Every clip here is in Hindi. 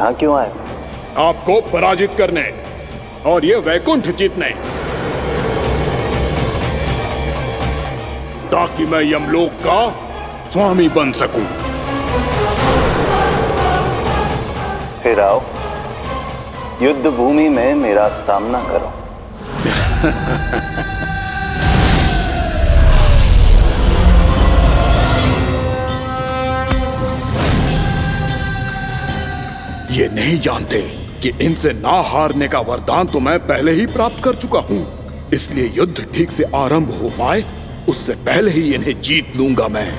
यहाँ क्यों आए? आपको पराजित करने और ये वैकुंठ जीतने, ताकि मैं यमलोक का स्वामी बन सकूं। फिर आओ, युद्ध भूमि में मेरा सामना करो। ये नहीं जानते कि इनसे ना हारने का वरदान तो मैं पहले ही प्राप्त कर चुका हूं, इसलिए युद्ध ठीक से आरंभ हो पाए उससे पहले ही इन्हें जीत लूंगा मैं।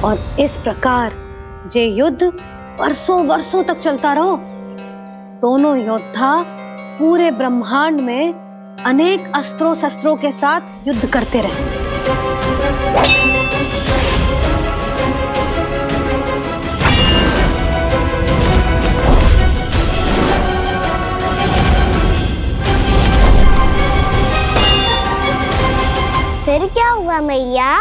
और इस प्रकार ये युद्ध वर्षों वर्षों तक चलता रहो। दोनों योद्धा पूरे ब्रह्मांड में अनेक अस्त्रों शस्त्रों के साथ युद्ध करते रहे। फिर क्या हुआ मैया?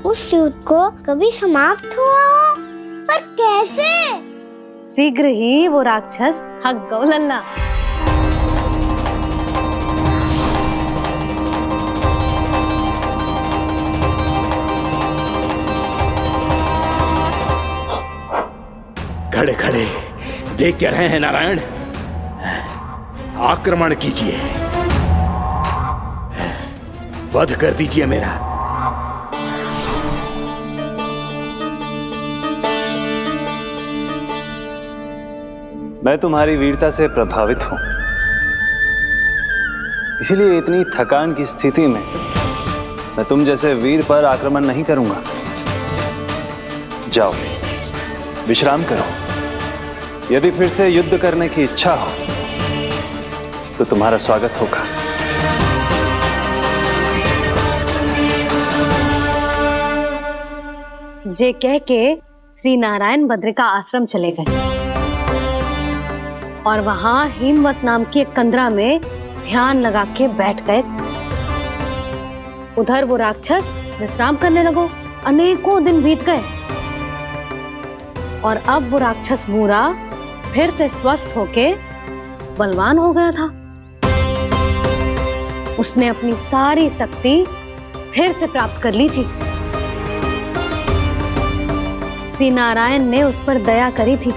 उस युद्ध को कभी समाप्त हुआ हो, पर कैसे? शीघ्र ही वो राक्षस थक गौ लल्ला। खड़े खड़े देख क्या रहे हैं नारायण? आक्रमण कीजिए, वध कर दीजिए मेरा। मैं तुम्हारी वीरता से प्रभावित हूं, इसीलिए इतनी थकान की स्थिति में मैं तुम जैसे वीर पर आक्रमण नहीं करूंगा। जाओ विश्राम करो। यदि फिर से युद्ध करने की इच्छा हो तो तुम्हारा स्वागत होगा। जे कह के श्री नारायण बद्रिका आश्रम चले गए और वहां हिमवत नाम की एक कंदरा में ध्यान लगा के बैठ गए। उधर वो राक्षस विश्राम करने लगो। अनेकों दिन बीत गए और अब वो राक्षस मूरा फिर से स्वस्थ होके बलवान हो गया था। उसने अपनी सारी शक्ति फिर से प्राप्त कर ली थी। श्री नारायण ने उस पर दया करी थी,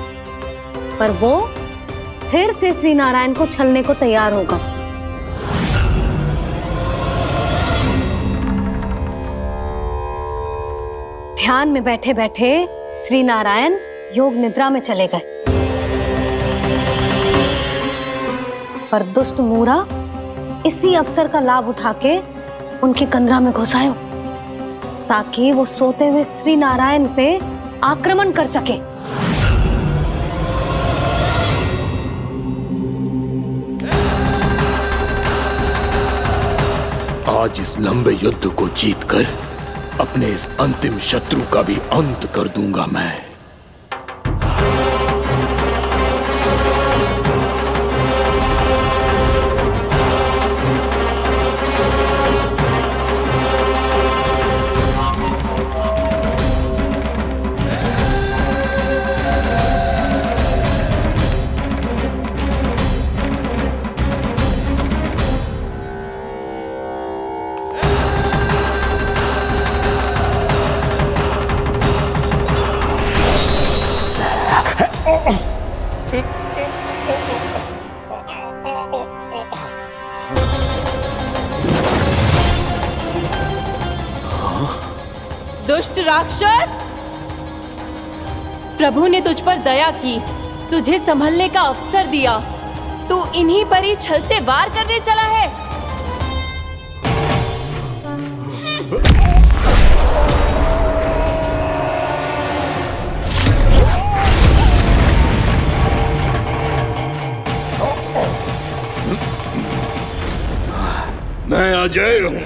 पर वो फिर से श्री नारायण को छलने को तैयार होगा। ध्यान में बैठे बैठे श्री नारायण योग निद्रा में चले गए, पर दुष्ट मूरा इसी अवसर का लाभ उठा के उनकी कंदरा में घुस आयो, ताकि वो सोते हुए श्री नारायण पे आक्रमण कर सके। आज इस लंबे युद्ध को जीतकर अपने इस अंतिम शत्रु का भी अंत कर दूंगा मैं। दुष्ट राक्षस, प्रभु ने तुझ पर दया की, तुझे संभलने का अवसर दिया। तू इन्हीं पर ही छल से वार करने चला है। मैं अजय हूँ,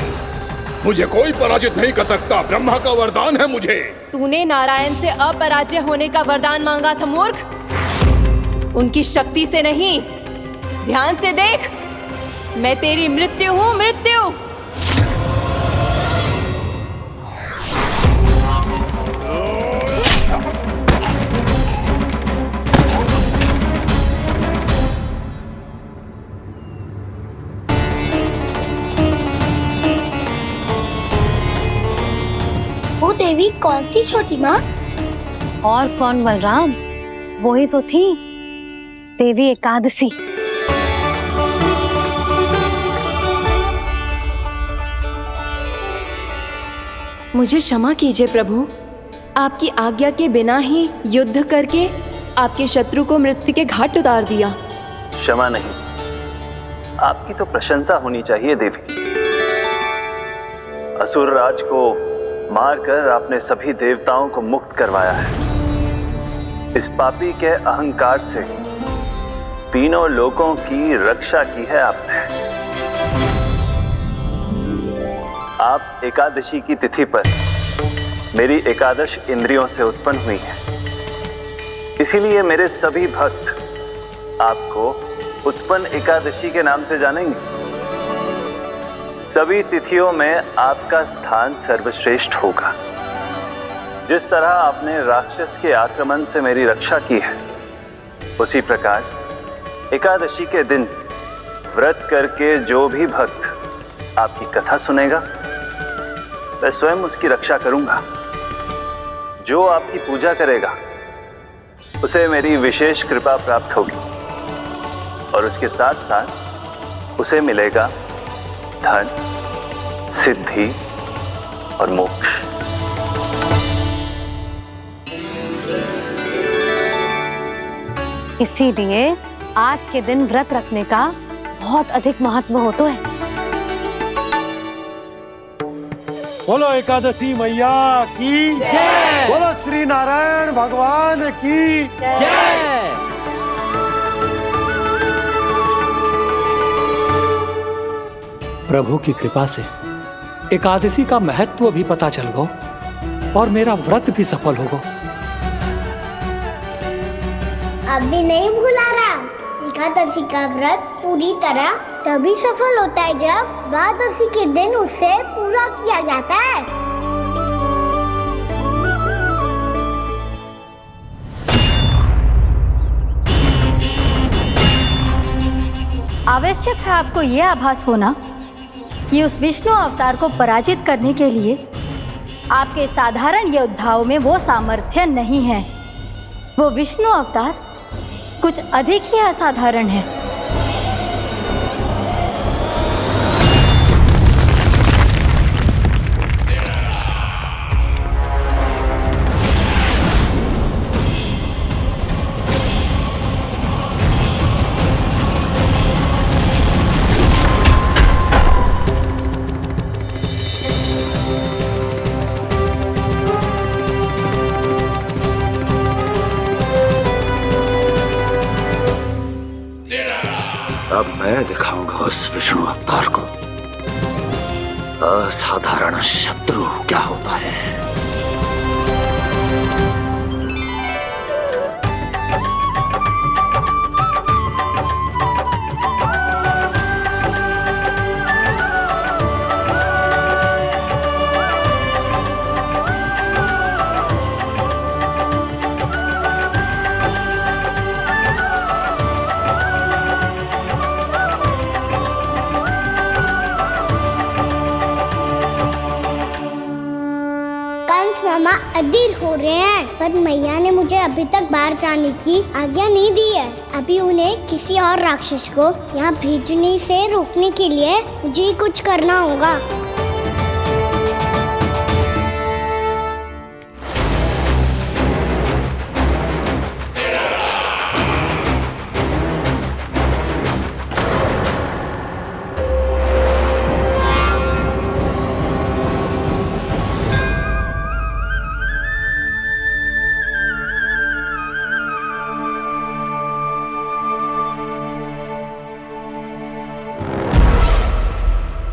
मुझे कोई पराजित नहीं कर सकता। ब्रह्मा का वरदान है मुझे। तूने नारायण से अपराजय होने का वरदान मांगा था मूर्ख, उनकी शक्ति से नहीं। ध्यान से देख, मैं तेरी मृत्यु हूँ, मृत्यु। वो देवी कौन थी छोटी माँ? और कौन बलराम, वही तो थी देवी एकादशी। मुझे क्षमा कीजिए प्रभु, आपकी आज्ञा के बिना ही युद्ध करके आपके शत्रु को मृत्यु के घाट उतार दिया। क्षमा नहीं, आपकी तो प्रशंसा होनी चाहिए देवी। असुर राज को मारकर आपने सभी देवताओं को मुक्त करवाया है। इस पापी के अहंकार से तीनों लोकों की रक्षा की है आपने। आप एकादशी की तिथि पर मेरी एकादश इंद्रियों से उत्पन्न हुई हैं। इसीलिए मेरे सभी भक्त आपको उत्पन्न एकादशी के नाम से जानेंगे। सभी तिथियों में आपका स्थान सर्वश्रेष्ठ होगा। जिस तरह आपने राक्षस के आक्रमण से मेरी रक्षा की है, उसी प्रकार एकादशी के दिन व्रत करके जो भी भक्त आपकी कथा सुनेगा, मैं स्वयं उसकी रक्षा करूंगा। जो आपकी पूजा करेगा उसे मेरी विशेष कृपा प्राप्त होगी और उसके साथ साथ उसे मिलेगा धन, सिद्धि और मोक्ष। इसीलिए आज के दिन व्रत रखने का बहुत अधिक महत्व होता है। बोलो एकादशी मैया की जय। बोलो श्री नारायण भगवान की जय। प्रभु की कृपा से एकादशी का महत्व भी पता चल गो और मेरा व्रत भी सफल हो गो। अब भी नहीं भूला रहा। एकादशी का व्रत पूरी तरह तभी सफल होता है जब द्वादशी के दिन उसे पूरा किया जाता है। आवश्यक है आपको यह आभास होना कि उस विष्णु अवतार को पराजित करने के लिए आपके साधारण योद्धाओं में वो सामर्थ्य नहीं है। वो विष्णु अवतार कुछ अधिक ही असाधारण है। अब मैं दिखाऊंगा उस विष्णु अवतार को असाधारण शत्रु क्या होता है। कंस मामा अधीर हो रहे हैं, पर मैया ने मुझे अभी तक बाहर जाने की आज्ञा नहीं दी है। अभी उन्हें किसी और राक्षस को यहाँ भेजने से रोकने के लिए मुझे ही कुछ करना होगा।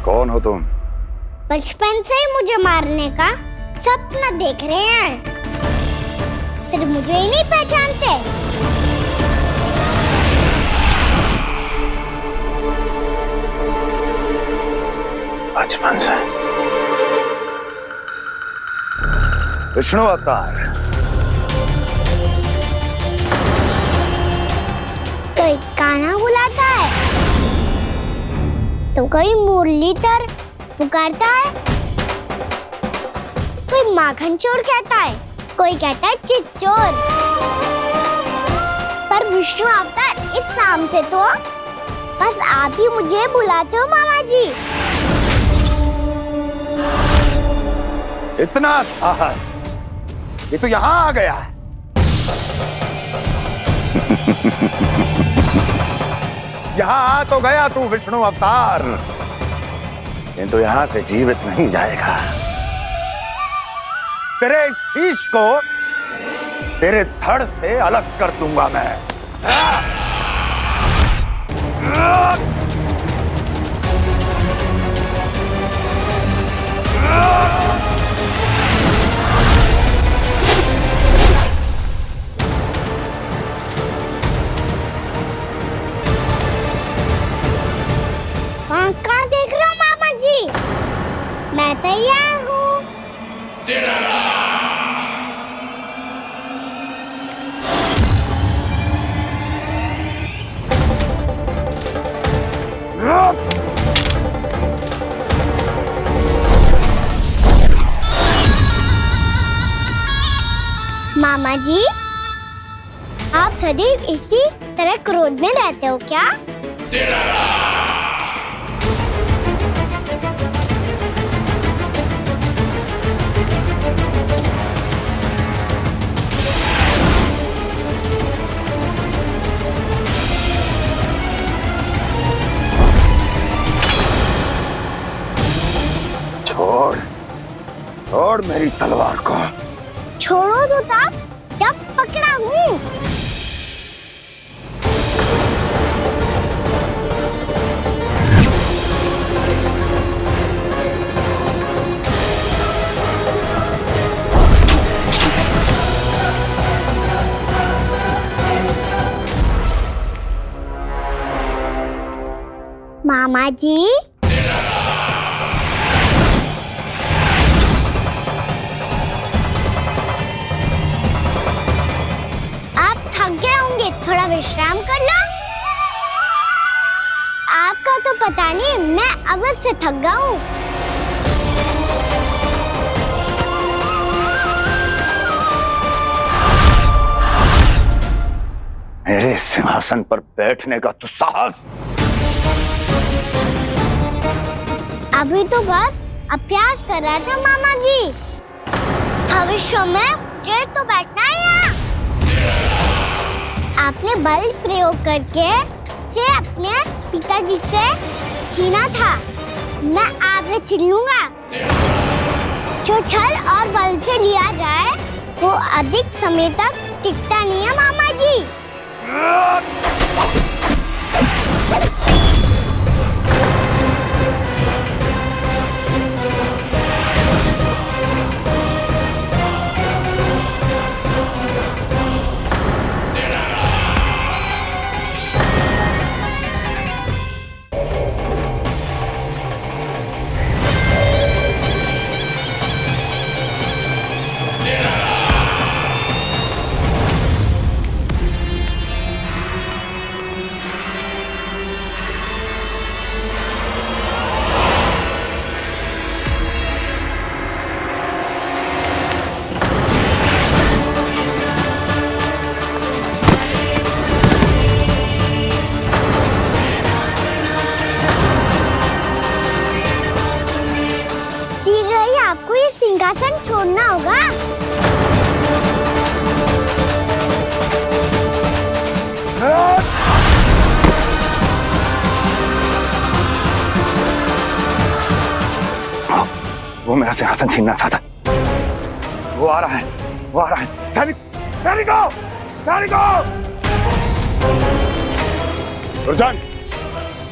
कौन हो तुम? बचपन से ही मुझे मारने का सपना देख रहे हैं, फिर मुझे ही नहीं पहचानते। बचपन से विष्णु अवतार। कोई कान्हा बुलाता है तो कोई मुरलीधर पुकारता है, कोई माखन चोर कहता है, कोई कहता है चिच्चोर। पर विष्णु अवतार इस नाम से तो बस आप ही मुझे बुलाते हो मामा जी। इतना साहस, ये तो यहाँ आ गया है। यहाँ आ तो गया तू विष्णु अवतार, किंतु यहाँ से जीवित नहीं जाएगा। तेरे इस शीश को तेरे धड़ से अलग कर दूंगा मैं। कहाँ देख रहे हो मामा जी? मैं तैयार हूँ। मामा जी, आप सदैव इसी तरह क्रोध में रहते हो क्या? छोड़, छोड़ मेरी तलवार को। छोड़ो तो तब जब पकड़ा हूँ। मामा जी, थोड़ा विश्राम कर लो। आपका तो पता नहीं, मैं अवश्य थक गया हूँ। मेरे सिंहासन पर बैठने का तू साहस? अभी तो बस अभ्यास कर रहा था मामा जी। भविष्य में मुझे तो बैठना है यहाँ। आपने बल प्रयोग करके से अपने पिताजी से छीना था, मैं आज से छीन लूंगा। जो छल और बल से लिया जाए वो अधिक समय तक टिकता नहीं है मामा जी। ही आपको ये सिंहासन छोड़ना होगा। वो मेरा सिंहासन छीनना चाहता है। वो आ रहा है, वो आ रहा है। सैनिकों! दुर्जन,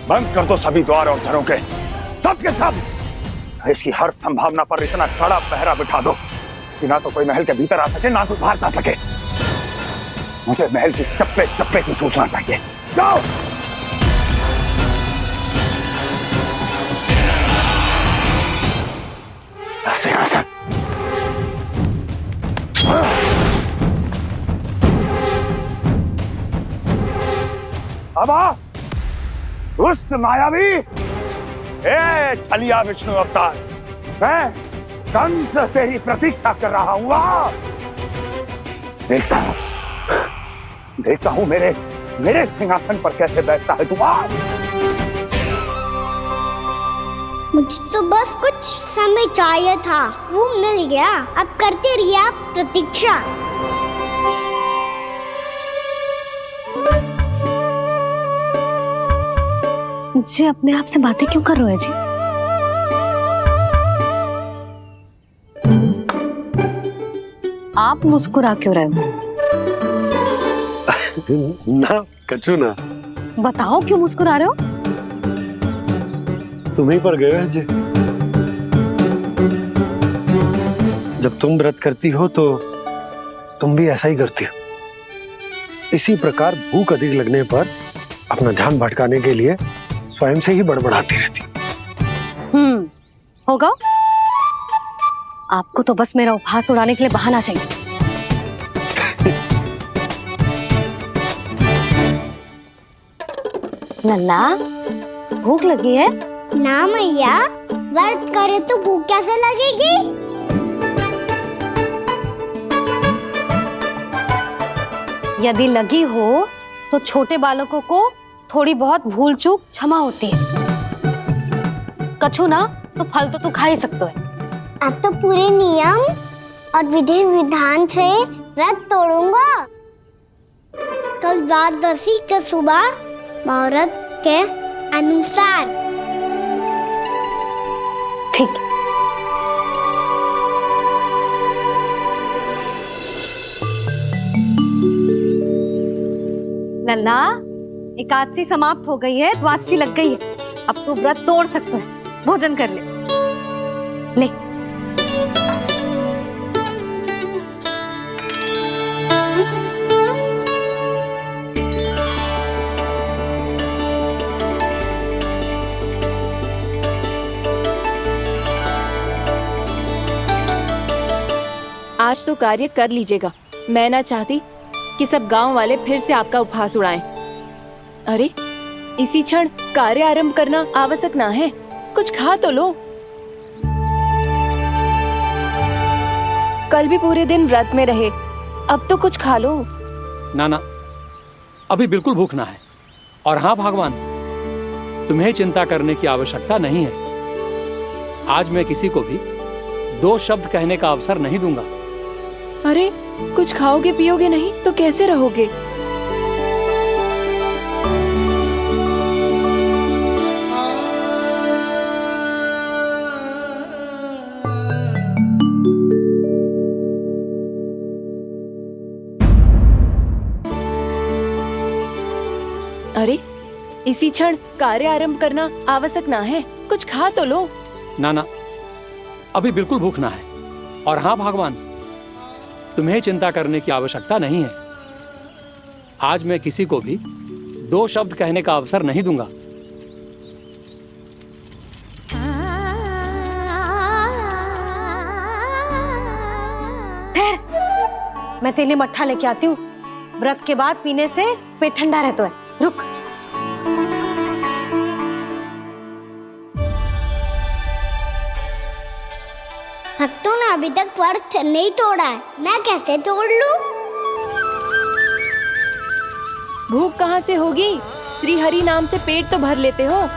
बंद कर दो सभी द्वार और दरों के, सब के सब। इसकी हर संभावना पर इतना कड़ा पहरा बिठा दो कि ना तो कोई महल के भीतर आ सके, ना कोई बाहर जा सके। मुझे महल की चप्पे चप्पे की सूचना चाहिए। जाओ। सिंहासन। अब आ, दुष्ट मायावी, छलिया विष्णु अवतार, मैं कंस तेरी प्रतीक्षा कर रहा हूं। आ, देखता हूं मेरे सिंहासन पर कैसे बैठता है तू। आ, मुझे तो बस कुछ समय चाहिए था, वो मिल गया। अब करते रहिए आप प्रतीक्षा। जी अपने आप से बातें क्यों कर रहे हो जी? आप मुस्कुरा क्यों रहे हो? ना कछु ना। बताओ क्यों मुस्कुरा रहे हो? तुम ही पर गए जी। जब तुम व्रत करती हो तो तुम भी ऐसा ही करती हो। इसी प्रकार भूख अधिक लगने पर अपना ध्यान भटकाने के लिए स्वयं से ही बड़बड़ाती रहती। होगा। आपको तो बस मेरा उपहास उड़ाने के लिए बहाना चाहिए। लल्ला, भूख लगी है? ना मैया, व्रत करे तो भूख कैसे लगेगी? यदि लगी हो तो छोटे बालकों को थोड़ी बहुत भूल चूक क्षमा होती है। कछु ना तो फल तो तू खा ही सकते है। अब तो पूरे नियम और विधि विधान से व्रत तोड़ूंगा। कल द्वादशी के सुबह मुहूर्त के अनुसार। ठीक। लल्ला, एकादशी समाप्त हो गई है, द्वादशी लग गई है। अब तू व्रत तोड़ सकते है। भोजन कर ले। ले। आज तो कार्य कर लीजिएगा। मैं ना चाहती कि सब गांव वाले फिर से आपका उपहास उड़ाएं। अरे, इसी क्षण कार्य आरंभ करना आवश्यक ना है। कुछ खा तो लो। कल भी पूरे दिन व्रत में रहे, अब तो कुछ खा लो। ना ना, अभी बिल्कुल भूख ना है। और हाँ भगवान, तुम्हें चिंता करने की आवश्यकता नहीं है। आज मैं किसी को भी 2 शब्द कहने का अवसर नहीं दूंगा। अरे, कुछ खाओगे पियोगे नहीं तो कैसे रहोगे? अरे, इसी क्षण कार्य आरंभ करना आवश्यक ना है। कुछ खा तो लो। ना ना, अभी बिल्कुल भूख ना है। और हाँ भगवान, तुम्हें चिंता करने की आवश्यकता नहीं है। आज मैं किसी को भी 2 शब्द कहने का अवसर नहीं दूंगा। मैं तेरे लिए मट्ठा लेके आती हूँ। व्रत के बाद पीने से पेट ठंडा रहता है। रुक। भक्तों ने अभी तक व्रत नहीं तोड़ा है, मैं कैसे तोड़ लूं? भूख कहाँ से होगी? श्री हरि नाम से पेट तो भर लेते हो।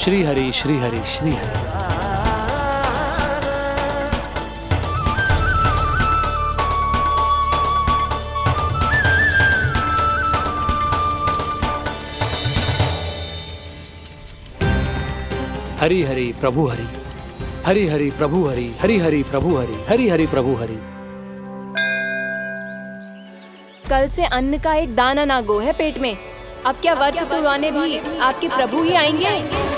श्री हरि श्री हरि श्री हरि। हरि हरि प्रभु हरि, हरि हरि प्रभु हरि, हरि हरि प्रभु हरि, हरि हरि प्रभु हरि। कल से अन्न का एक दाना ना गो है पेट में। अब क्या व्रत तुड़वाने भी आपके प्रभु ही आएंगे?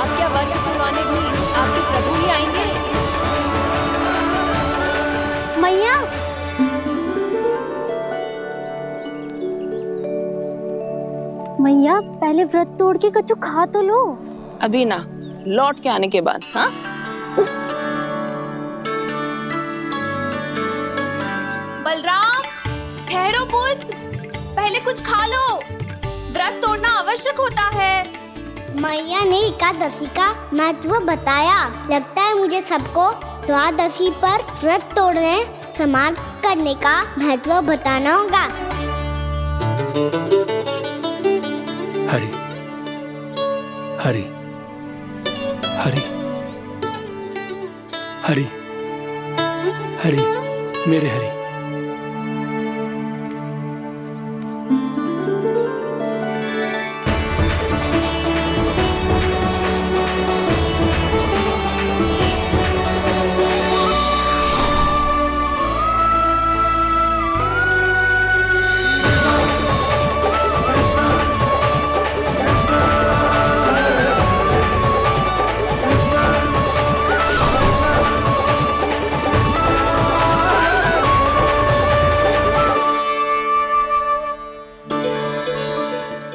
अब क्या व्रत तुड़वाने भी आपके प्रभु ही आएंगे? मैया, मैया पहले व्रत तोड़ के कच्चू खा तो लो। अभी ना, लौट के आने के बाद। हाँ, बलराम ठहरो पुत्र, पहले कुछ खा लो, व्रत तोड़ना आवश्यक होता है। मैया ने एकादशी का महत्व बताया। लगता है मुझे सबको द्वादशी पर व्रत तोड़ने समाप्त करने का महत्व बताना होगा। हरि हरि हरि हरि हरि, मेरे हरि।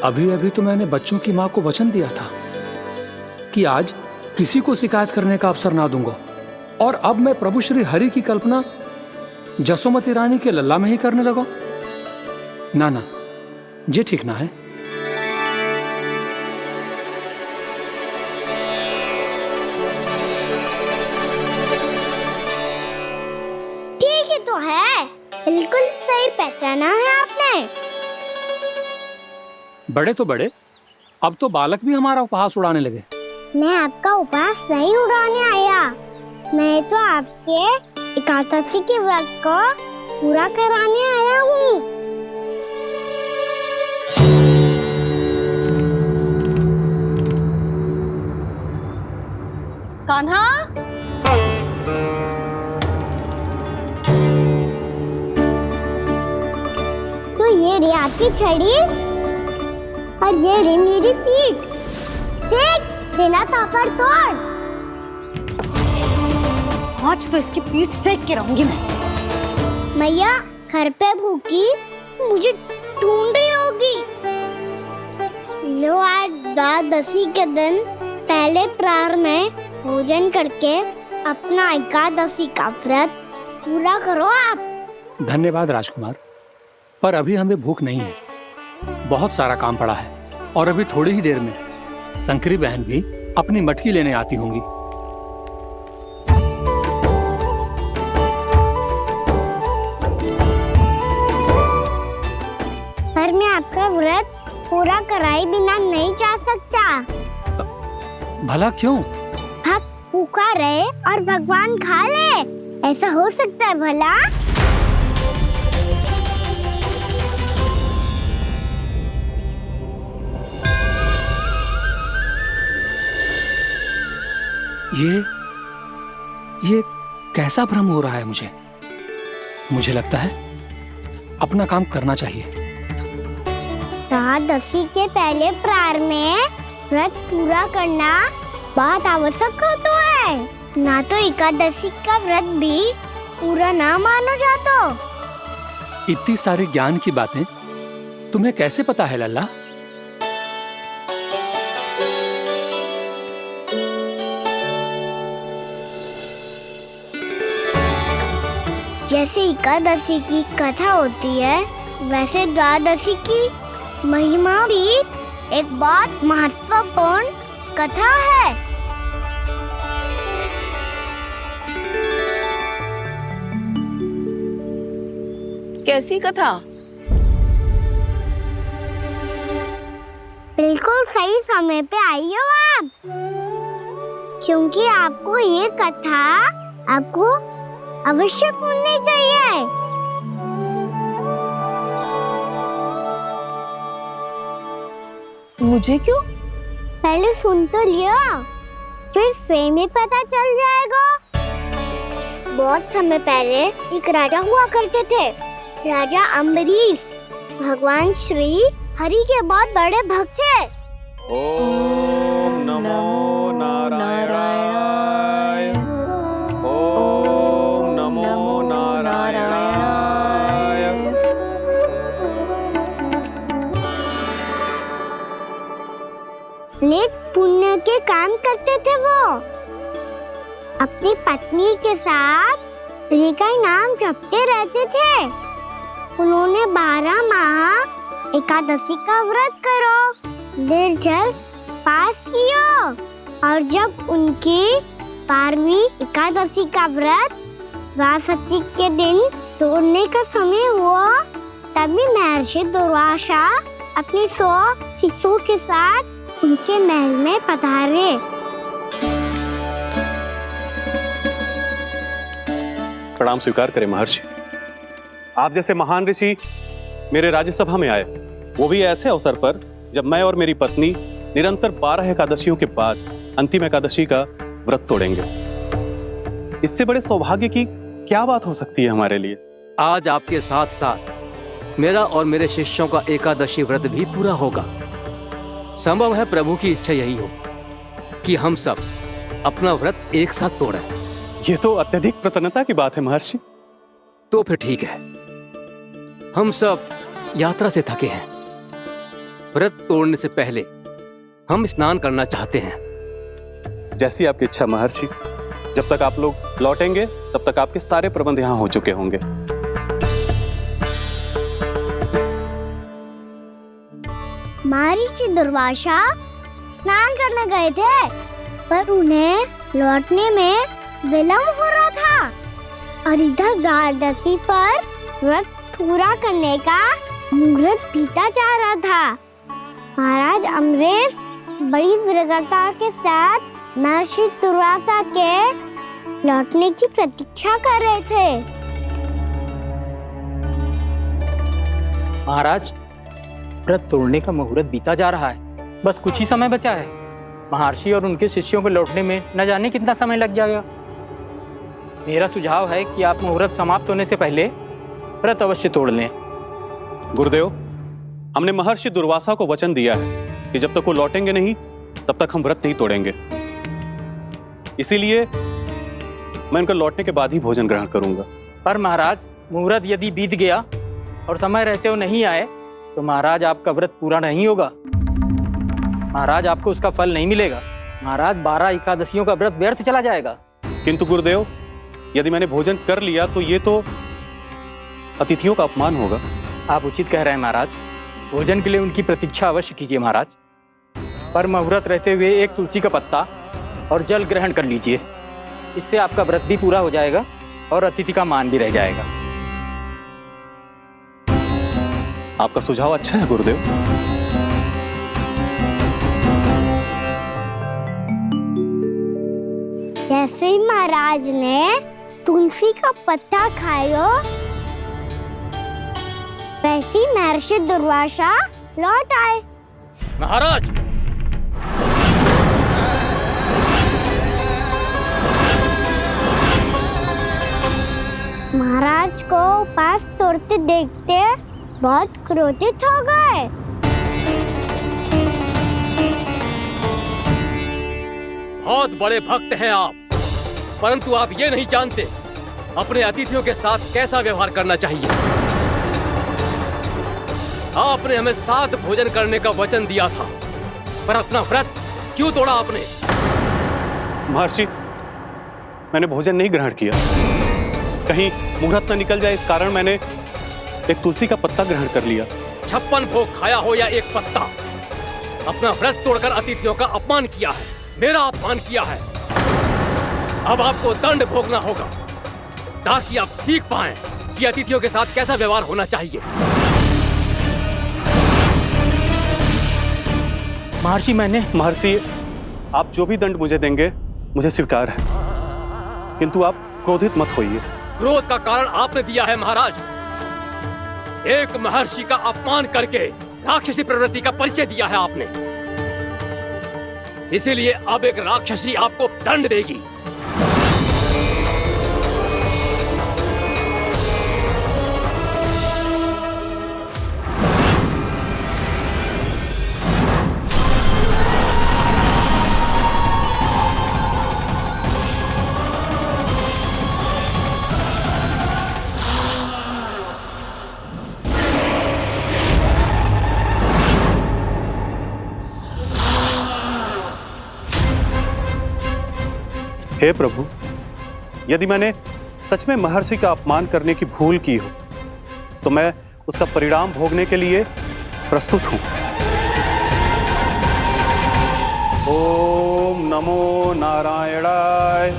अभी अभी तो मैंने बच्चों की माँ को वचन दिया था कि आज किसी को शिकायत करने का अवसर ना दूंगा, और अब मैं प्रभु श्री हरि की कल्पना जसोमती रानी के लल्ला में ही करने लगा। ना ना, ये ठीक ना है। ठीक ही तो है, बिल्कुल सही पहचाना है आपने। बड़े तो बड़े, अब तो बालक भी हमारा उपहास उड़ाने लगे। मैं आपका उपहास नहीं उड़ाने आया, मैं तो आपके एकादशी के व्रत को पूरा कराने आया हूँ। कान्हा, तो ये रे आपकी छड़ी और ये रे मेरी पीठ। सेक बिना तापड़ तोड़। आज तो इसकी पीठ सेक के रहूंगी मैं। मैया घर पे भूखी मुझे ढूंढ रही होगी। लो, आज द्वादशी के दिन पहले प्रहर में भोजन करके अपना एकादशी का व्रत पूरा करो आप। धन्यवाद राजकुमार, पर अभी हमें भूख नहीं है। बहुत सारा काम पड़ा है, और अभी थोड़ी ही देर में शंकरी बहन भी अपनी मटकी लेने आती होंगी। पर मैं आपका व्रत पूरा कराए बिना नहीं जा सकता। भला क्यों? भक्त भूखा रहे और भगवान खा ले, ऐसा हो सकता है भला? ये कैसा भ्रम हो रहा है मुझे? मुझे लगता है अपना काम करना चाहिए। द्वादशी के पहले प्रहर में व्रत पूरा करना बहुत आवश्यक होता है। ना तो एकादशी का व्रत भी पूरा ना मानो जातो। इतनी सारी ज्ञान की बातें तुम्हें कैसे पता है लल्ला? जैसे एकादशी की कथा होती है, वैसे द्वादशी की महिमा भी एक बहुत महत्वपूर्ण कथा है। कैसी कथा? बिल्कुल सही समय पे आई हो आप। क्योंकि आपको ये कथा आपको अवश्य सुननी चाहिए। मुझे क्यों? पहले सुन तो लिया, फिर स्वयं ही पता चल जाएगा। बहुत समय पहले एक राजा हुआ करते थे, राजा अम्बरीश। भगवान श्री हरि के बहुत बड़े भक्त थे। ओम नमो नारायणाय। ओम नमो नारायणाय। नेक पुण्य के काम करते थे वो। अपनी पत्नी के साथ हरि का नाम जपते रहते थे। उन्होंने 12 माह एकादशी का व्रत करो निर्जल पास किया, और जब उनकी 12वीं एकादशी का व्रत द्वादशी के दिन तोड़ने का समय हुआ, तभी महर्षि दुर्वासा अपनी 100 शिष्यों के साथ उनके महल में पधारे। प्रणाम स्वीकार करें महर्षि। आप जैसे महान ऋषि मेरे राज्यसभा में आए, वो भी ऐसे अवसर पर जब मैं और मेरी पत्नी निरंतर 12 एकादशियों के बाद अंतिम एकादशी का व्रत तोड़ेंगे। इससे बड़े सौभाग्य की क्या बात हो सकती है हमारे लिए। आज आपके साथ साथ मेरा और मेरे शिष्यों का एकादशी व्रत भी पूरा होगा। संभव है प्रभु की इच्छा यही हो कि हम सब अपना व्रत एक साथ तोड़ें। ये तो अत्यधिक प्रसन्नता की बात है महर्षि। तो फिर ठीक है, हम सब यात्रा से थके हैं। व्रत तोड़ने से पहले हम स्नान करना चाहते हैं। जैसी आपकी इच्छा महर्षि। जब तक आप लोग लौटेंगे तब तक आपके सारे प्रबंध यहाँ हो चुके होंगे। महर्षि दुर्वासा स्नान करने गए थे, पर उन्हें लौटने में विलंब हो रहा था, और इधर द्वादशी पर व्रत पूरा करने का मुहूर्त बीता जा रहा था। महाराज अम्बरीश बड़ी विरगता के साथ महर्षि दुर्वासा के लौटने की प्रतीक्षा कर रहे थे। महाराज, व्रत तोड़ने का मुहूर्त बीता जा रहा है, बस कुछ ही समय बचा है। महर्षि और उनके शिष्यों को लौटने में न जाने कितना समय लग जाएगा। मेरा सुझाव है कि आप मुहूर्त समाप्त होने से पहले व्रत अवश्य तोड़ लें। गुरुदेव, हमने महर्षि दुर्वासा को वचन दिया है कि जब तक वो लौटेंगे नहीं तब तक हम व्रत नहीं तोड़ेंगे। इसीलिए मैं उनके लौटने के बाद ही भोजन ग्रहण करूंगा। पर महाराज, मुहूर्त यदि बीत गया और समय रहते हुए नहीं आए तो महाराज आपका व्रत पूरा नहीं होगा। महाराज, आपको उसका फल नहीं मिलेगा। महाराज, 12 एकादशियों का व्रत व्यर्थ चला जाएगा। किंतु गुरुदेव, यदि मैंने भोजन कर लिया तो ये तो अतिथियों का अपमान होगा। आप उचित कह रहे हैं महाराज। भोजन के लिए उनकी प्रतीक्षा अवश्य कीजिए महाराज, पर मुहूर्त रहते हुए एक तुलसी का पत्ता और जल ग्रहण कर लीजिए। इससे आपका व्रत भी पूरा हो जाएगा और अतिथि का मान भी रह जाएगा। आपका सुझाव अच्छा है गुरुदेव। जैसे ही महाराज ने तुलसी का पत्ता खाया, वैसे ही महर्षि दुर्वासा लौट आए। महाराज, महाराज को उपास तोड़ते देखते बहुत क्रोधित हो गए। बहुत बड़े भक्त हैं आप, परंतु आप ये नहीं जानते अपने अतिथियों के साथ कैसा व्यवहार करना चाहिए। आपने हमें साथ भोजन करने का वचन दिया था, पर अपना व्रत क्यों तोड़ा आपने? महर्षि, मैंने भोजन नहीं ग्रहण किया। कहीं मुहूर्त न निकल जाए इस कारण मैंने एक तुलसी का पत्ता ग्रहण कर लिया। 56 भोग खाया हो या एक पत्ता, अपना व्रत तोड़कर अतिथियों का अपमान किया है, मेरा अपमान किया है। अब आपको दंड भोगना होगा ताकि आप सीख पाएं कि अतिथियों के साथ कैसा व्यवहार होना चाहिए। महर्षि, महर्षि, आप जो भी दंड मुझे देंगे मुझे स्वीकार है, किंतु आप क्रोधित मत होइए। क्रोध का कारण आपने दिया है महाराज। एक महर्षि का अपमान करके राक्षसी प्रवृत्ति का परिचय दिया है आपने, इसीलिए अब एक राक्षसी आपको दंड देगी। हे प्रभु, यदि मैंने सच में महर्षि का अपमान करने की भूल की हो तो मैं उसका परिणाम भोगने के लिए प्रस्तुत हूं। ओम नमो नारायणाय,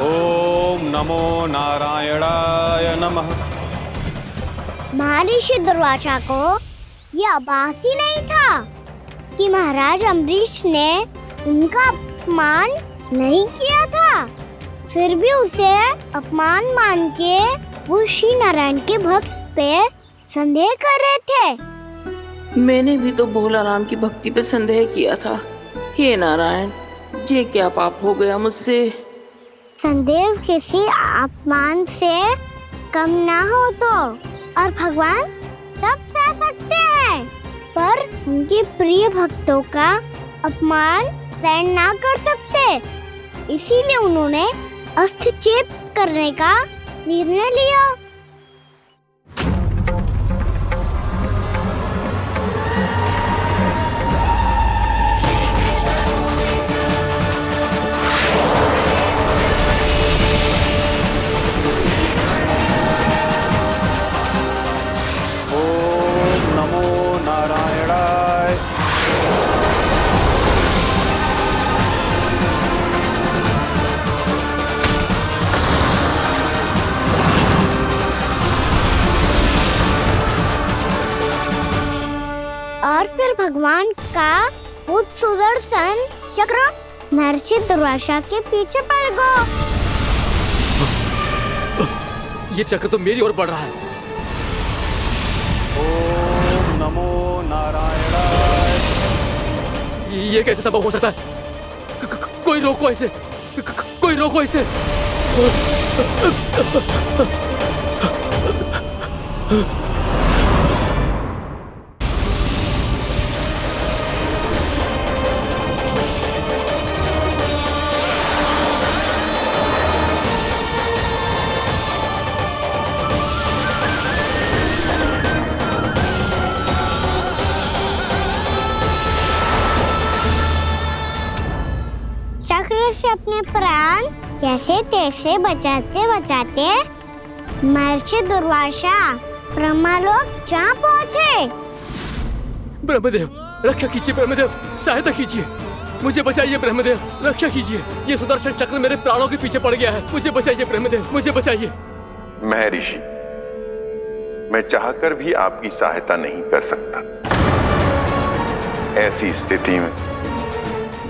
ओम नमो नारायणाय नमः। महर्षि दुर्वासा को यह आभास ही नहीं था कि महाराज अम्बरीश ने उनका अपमान नहीं किया था, फिर भी उसे अपमान मान के वो श्री नारायण के भक्त पे संदेह कर रहे थे। मैंने भी तो भोला राम की भक्ति पे संदेह किया था। हे नारायण, ये क्या पाप हो गया मुझसे? संदेह किसी अपमान से कम ना हो तो, और भगवान सब सह सकते हैं, पर उनके प्रिय भक्तों का अपमान सहन ना कर सकते, इसीलिए उन्होंने अस्त्रक्षेप करने का निर्णय लिया। ओम नमो नारायणाय। और फिर भगवान का वो सुदर्शन चक्र महर्षि दुर्वासा के पीछे पड़ गया। ये चक्र तो मेरी ओर बढ़ रहा है। ओम नमो नारायणाय। ये कैसे संभव हो सकता है? कोई रोको इसे, कोई रोको इसे। चक्र से अपने प्राण कैसे तैसे बचाते बचाते महर्षि दुर्वासा ब्रह्मलोक जा पहुंचे। ब्रह्मदेव, रक्षा कीजिए ब्रह्मदेव, सहायता कीजिए, मुझे बचाइए ब्रह्मदेव, रक्षा कीजिए। ये सुदर्शन चक्र मेरे प्राणों के पीछे पड़ गया है, मुझे बचाइए ब्रह्मदेव, मुझे बचाइए। महर्षि, मैं चाहकर भी आपकी सहायता नहीं कर सकता। ऐसी स्थिति में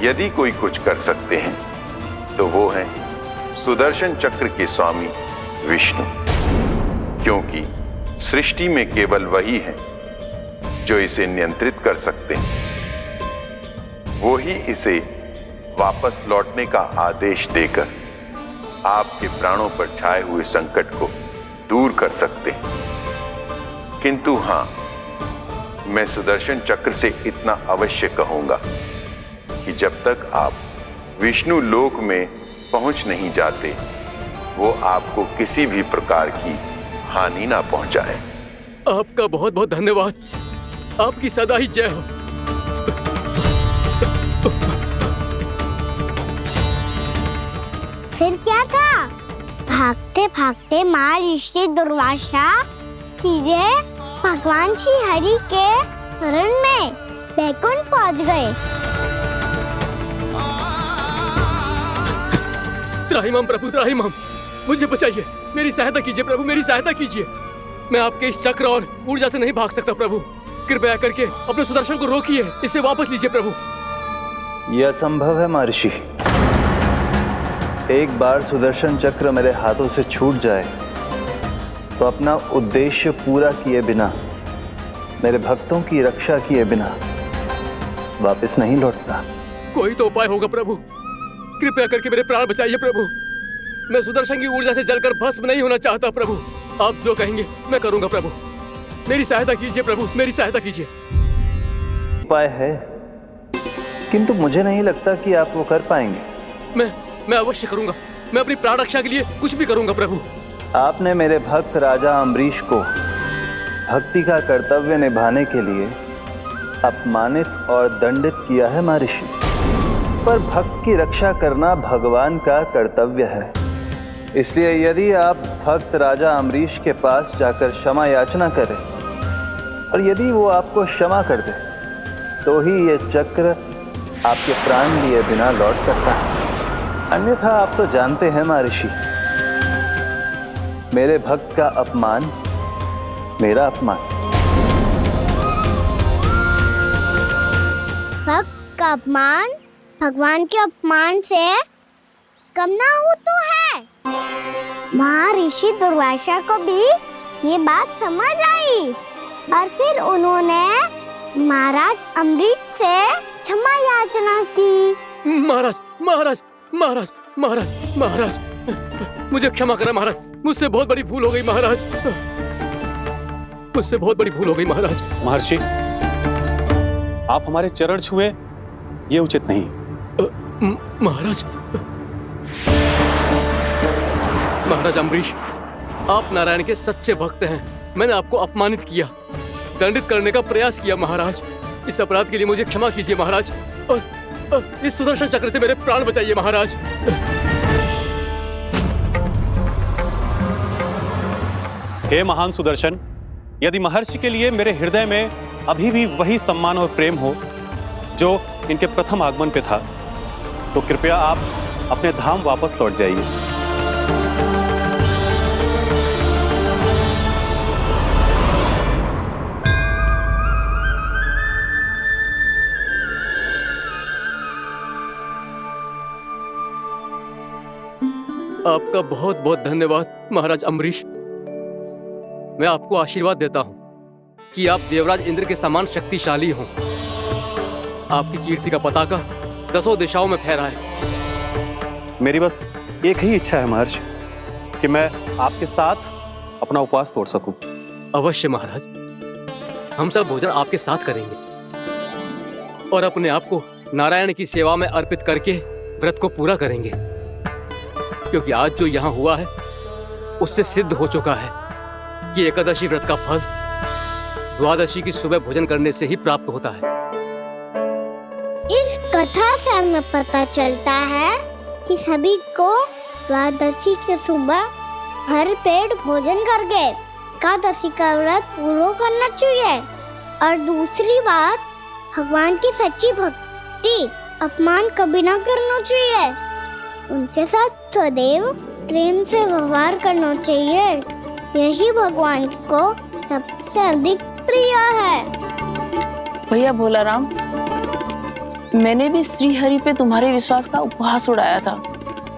यदि कोई कुछ कर सकते हैं तो वो है सुदर्शन चक्र के स्वामी विष्णु, क्योंकि सृष्टि में केवल वही है जो इसे नियंत्रित कर सकते हैं। वो ही इसे वापस लौटने का आदेश देकर आपके प्राणों पर छाए हुए संकट को दूर कर सकते हैं। किंतु हां, मैं सुदर्शन चक्र से इतना अवश्य कहूंगा कि जब तक आप विष्णु लोक में पहुंच नहीं जाते, वो आपको किसी भी प्रकार की हानि ना पहुंचाए। आपका बहुत बहुत धन्यवाद, आपकी सदा ही जय हो। फिर क्या था? भागते भागते महर्षि दुर्वासा सीधे भगवान श्री हरि के शरण में बैकुंठ पहुंच गए। त्राहिमाम प्रभु, त्राहिमाम, मुझे बचाइए, मेरी सहायता कीजिए प्रभु, मेरी सहायता कीजिए। मैं आपके इस चक्र और ऊर्जा से नहीं भाग सकता प्रभु, कृपया करके अपने सुदर्शन को रोकिए, इसे वापस लीजिए प्रभु। यह असंभव है महर्षि। एक बार सुदर्शन चक्र मेरे हाथों से छूट जाए तो अपना उद्देश्य पूरा किए बिना, मेरे भक्तों की रक्षा किए बिना वापस नहीं लौटता। कोई तो उपाय होगा प्रभु, कृपया करके मेरे प्राण बचाइए प्रभु। मैं सुदर्शन की ऊर्जा से जलकर भस्म नहीं होना चाहता प्रभु। आप जो कहेंगे मैं करूंगा प्रभु। मेरी सहायता कीजिए प्रभु, मेरी सहायता कीजिए। उपाय है, किंतु मुझे नहीं लगता कि आप वो कर पाएंगे। मैं अवश्य करूंगा। मैं अपनी प्राण रक्षा के लिए कुछ भी करूंगा प्रभु। आपने मेरे भक्त राजा अम्बरीश को भक्ति का कर्तव्य निभाने के लिए अपमानित और दंडित किया है महर्षि, पर भक्त की रक्षा करना भगवान का कर्तव्य है। इसलिए यदि आप भक्त राजा अम्बरीश के पास जाकर क्षमा याचना करें और यदि वो आपको क्षमा कर दे तो ही ये चक्र आपके प्राण लिए बिना लौट सकता है। अन्यथा आप तो जानते हैं महर्षि, मेरे भक्त का अपमान मेरा अपमान। भक्त का अपमान भगवान के अपमान से कम ना हो तो है। महर्षि दुर्वासा को भी ये बात समझ आई और फिर उन्होंने महाराज अम्बरीश से क्षमा याचना की। महाराज महाराज महाराज महाराज महाराज, मुझे क्षमा करें महाराज। मुझसे बहुत बड़ी भूल हो गई महाराज, मुझसे बहुत बड़ी भूल हो गई महाराज। महर्षि, आप हमारे चरण छुए ये उचित नहीं। महाराज महाराज अम्बरीश, आप नारायण के सच्चे भक्त हैं। मैंने आपको अपमानित किया, दंडित करने का प्रयास किया महाराज। इस अपराध के लिए मुझे क्षमा कीजिए महाराज, और इस सुदर्शन चक्र से मेरे प्राण बचाइए महाराज। हे महान सुदर्शन, यदि महर्षि के लिए मेरे हृदय में अभी भी वही सम्मान और प्रेम हो जो इनके प्रथम आगमन पे था, तो कृपया आप अपने धाम वापस लौट जाइए। आपका बहुत बहुत धन्यवाद महाराज अम्बरीश। मैं आपको आशीर्वाद देता हूं कि आप देवराज इंद्र के समान शक्तिशाली हों। आपकी कीर्ति का पताका 10 दिशाओं में फहराए। मेरी बस एक ही इच्छा है महर्षि, कि मैं आपके साथ अपना उपवास तोड़ सकूं। अवश्य महाराज, हम सब भोजन आपके साथ करेंगे और अपने आप को नारायण की सेवा में अर्पित करके व्रत को पूरा करेंगे, क्योंकि आज जो यहाँ हुआ है उससे सिद्ध हो चुका है कि एकादशी व्रत का फल द्वादशी की सुबह भोजन करने से ही प्राप्त होता है। इस कथा से हमें पता चलता है कि सभी को द्वादशी के सुबह भर पेट भोजन करके एकादशी का व्रत पूरा करना चाहिए। और दूसरी बात, भगवान की सच्ची भक्ति अपमान कभी ना करना चाहिए। उनके साथ सदैव प्रेम से व्यवहार करना चाहिए। यही भगवान को सबसे अधिक प्रिय है। भैया भोला राम, मैंने भी श्री हरि पे तुम्हारे विश्वास का उपहास उड़ाया था,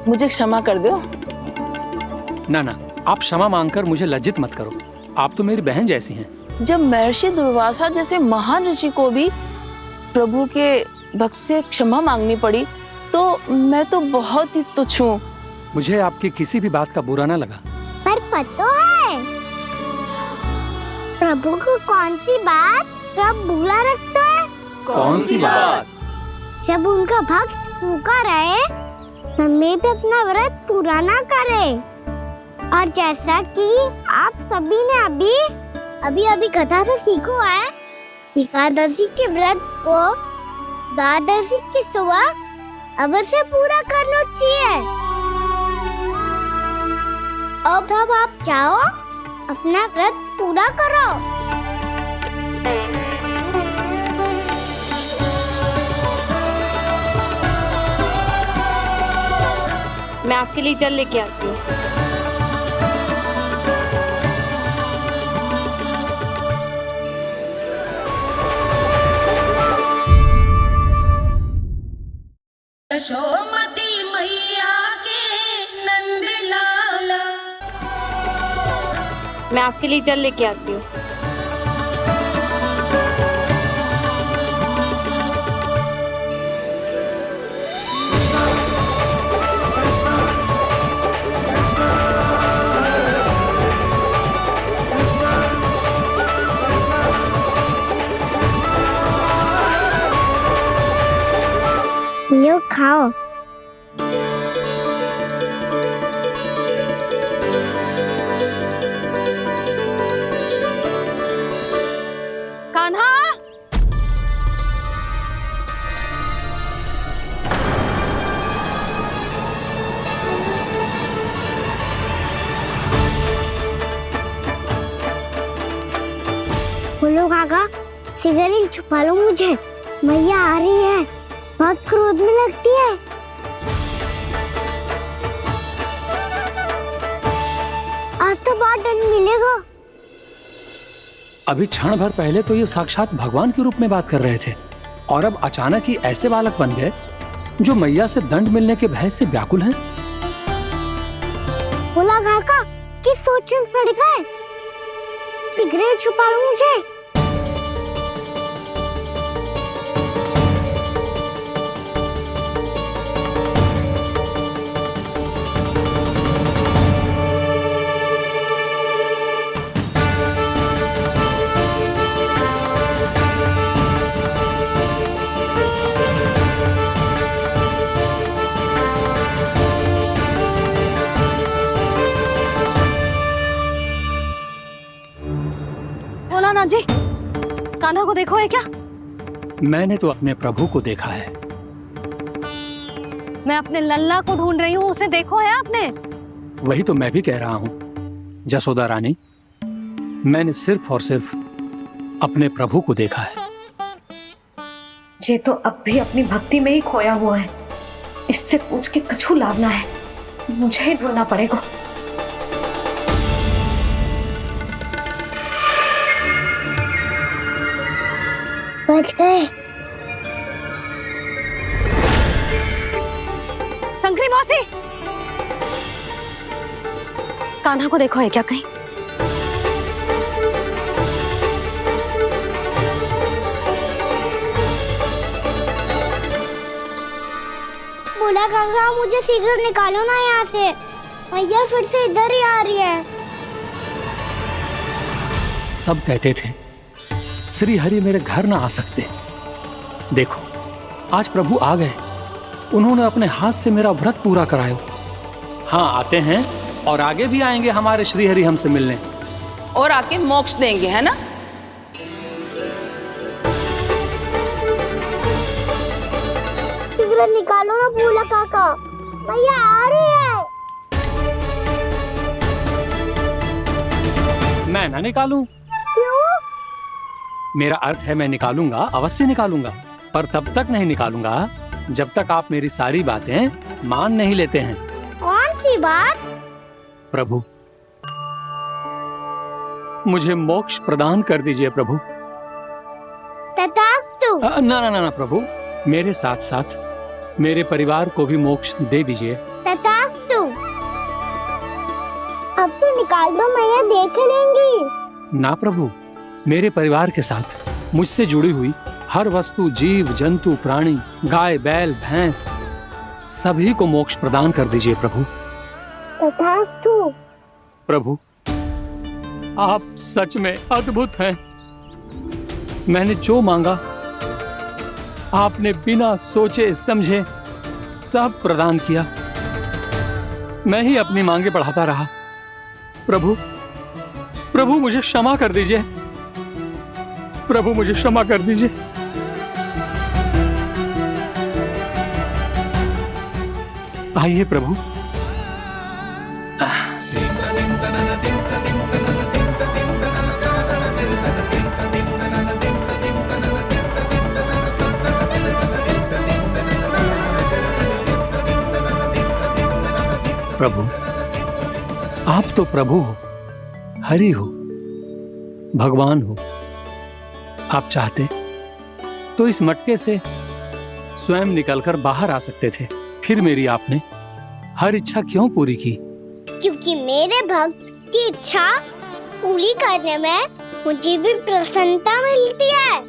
मुझे क्षमा कर दो। ना ना, आप क्षमा मांगकर मुझे लज्जित मत करो। आप तो मेरी बहन जैसी हैं। जब महर्षि दुर्वासा जैसे महान ऋषि को भी प्रभु के भक्त से क्षमा मांगनी पड़ी, तो मैं तो बहुत ही तुच्छ हूँ। मुझे आपकी किसी भी बात का बुरा ना लगा। पर पता है प्रभु को कौन सी बात सब भूला रखता है? कौन सी बात? जब उनका भक्त भूखा रहे, हमें भी अपना व्रत पूरा ना करे। और जैसा कि आप सभी ने अभी कथा से सीखो है, एकादशी के व्रत को द्वादशी की सुबह अवश्य पूरा करना चाहिए। अब आप जाओ, अपना व्रत पूरा करो। मैं आपके लिए जल लेके आती हूँ। यशोमती मैया के मैं आपके लिए जल लेके आती हूँ। यो खाओ। कान्हा, बोलो काका, सिगरेट छुपा लो मुझे, मैया आ रही है, बहुत क्रोध में लगती है। आज तो बहुत दंड मिलेगा। अभी क्षण भर पहले तो ये साक्षात भगवान के रूप में बात कर रहे थे और अब अचानक ही ऐसे बालक बन गए जो मैया से दंड मिलने के भय से व्याकुल हैं। बोला काका, किस सोच में पड़ गए? सिगरेट छुपा लो मुझे। भोलानाथ जी, कान्हा को देखो है क्या? मैंने तो अपने प्रभु को देखा है। मैं अपने लल्ला को ढूंढ रही हूँ, उसे देखो है आपने? वही तो मैं भी कह रहा हूँ जसोदा रानी, मैंने सिर्फ और सिर्फ अपने प्रभु को देखा है। ये तो अब भी अपनी भक्ति में ही खोया हुआ है, इससे पूछ के कछु लाभ ना है, मुझे ही ढूंढना पड़ेगा। बच गए। शंकरी मौसी, कान्हा को देखो है क्या कहीं? बोला काका, मुझे सिगरेट निकालो ना यहाँ से, भैया फिर से इधर ही आ रही है। सब कहते थे श्री हरि मेरे घर ना आ सकते। देखो आज प्रभु आ गए, उन्होंने अपने हाथ से मेरा व्रत पूरा कराया। हाँ, आते हैं और आगे भी आएंगे हमारे श्री हरि हमसे मिलने और आके मोक्ष देंगे, है ना? सिगरेट निकालो ना बोला काका, भैया आ रही है। मैं ना निकालूं? क्यों? मेरा अर्थ है मैं निकालूंगा, अवश्य निकालूंगा, पर तब तक नहीं निकालूंगा जब तक आप मेरी सारी बातें मान नहीं लेते हैं। कौन सी बात? प्रभु, मुझे मोक्ष प्रदान कर दीजिए प्रभु। तथास्तु। ना ना ना प्रभु, मेरे साथ साथ मेरे परिवार को भी मोक्ष दे दीजिए। तथास्तु। अब तो निकाल दो, मैया देख लेंगी। ना प्रभु, मेरे परिवार के साथ मुझसे जुड़ी हुई हर वस्तु, जीव जंतु, प्राणी, गाय बैल भैंस, सभी को मोक्ष प्रदान कर दीजिए प्रभु। तथास्तु। प्रभु, आप सच में अद्भुत हैं। मैंने जो मांगा आपने बिना सोचे समझे सब प्रदान किया। मैं ही अपनी मांगे बढ़ाता रहा। प्रभु, प्रभु मुझे क्षमा कर दीजिए। प्रभु मुझे क्षमा कर दीजिए। आइए प्रभु। प्रभु, आप तो प्रभु हो, हरि हो, भगवान हो। आप चाहते तो इस मटके से स्वयं निकलकर बाहर आ सकते थे, फिर मेरी आपने हर इच्छा क्यों पूरी की? क्योंकि मेरे भक्त की इच्छा पूरी करने में मुझे भी प्रसन्नता मिलती है।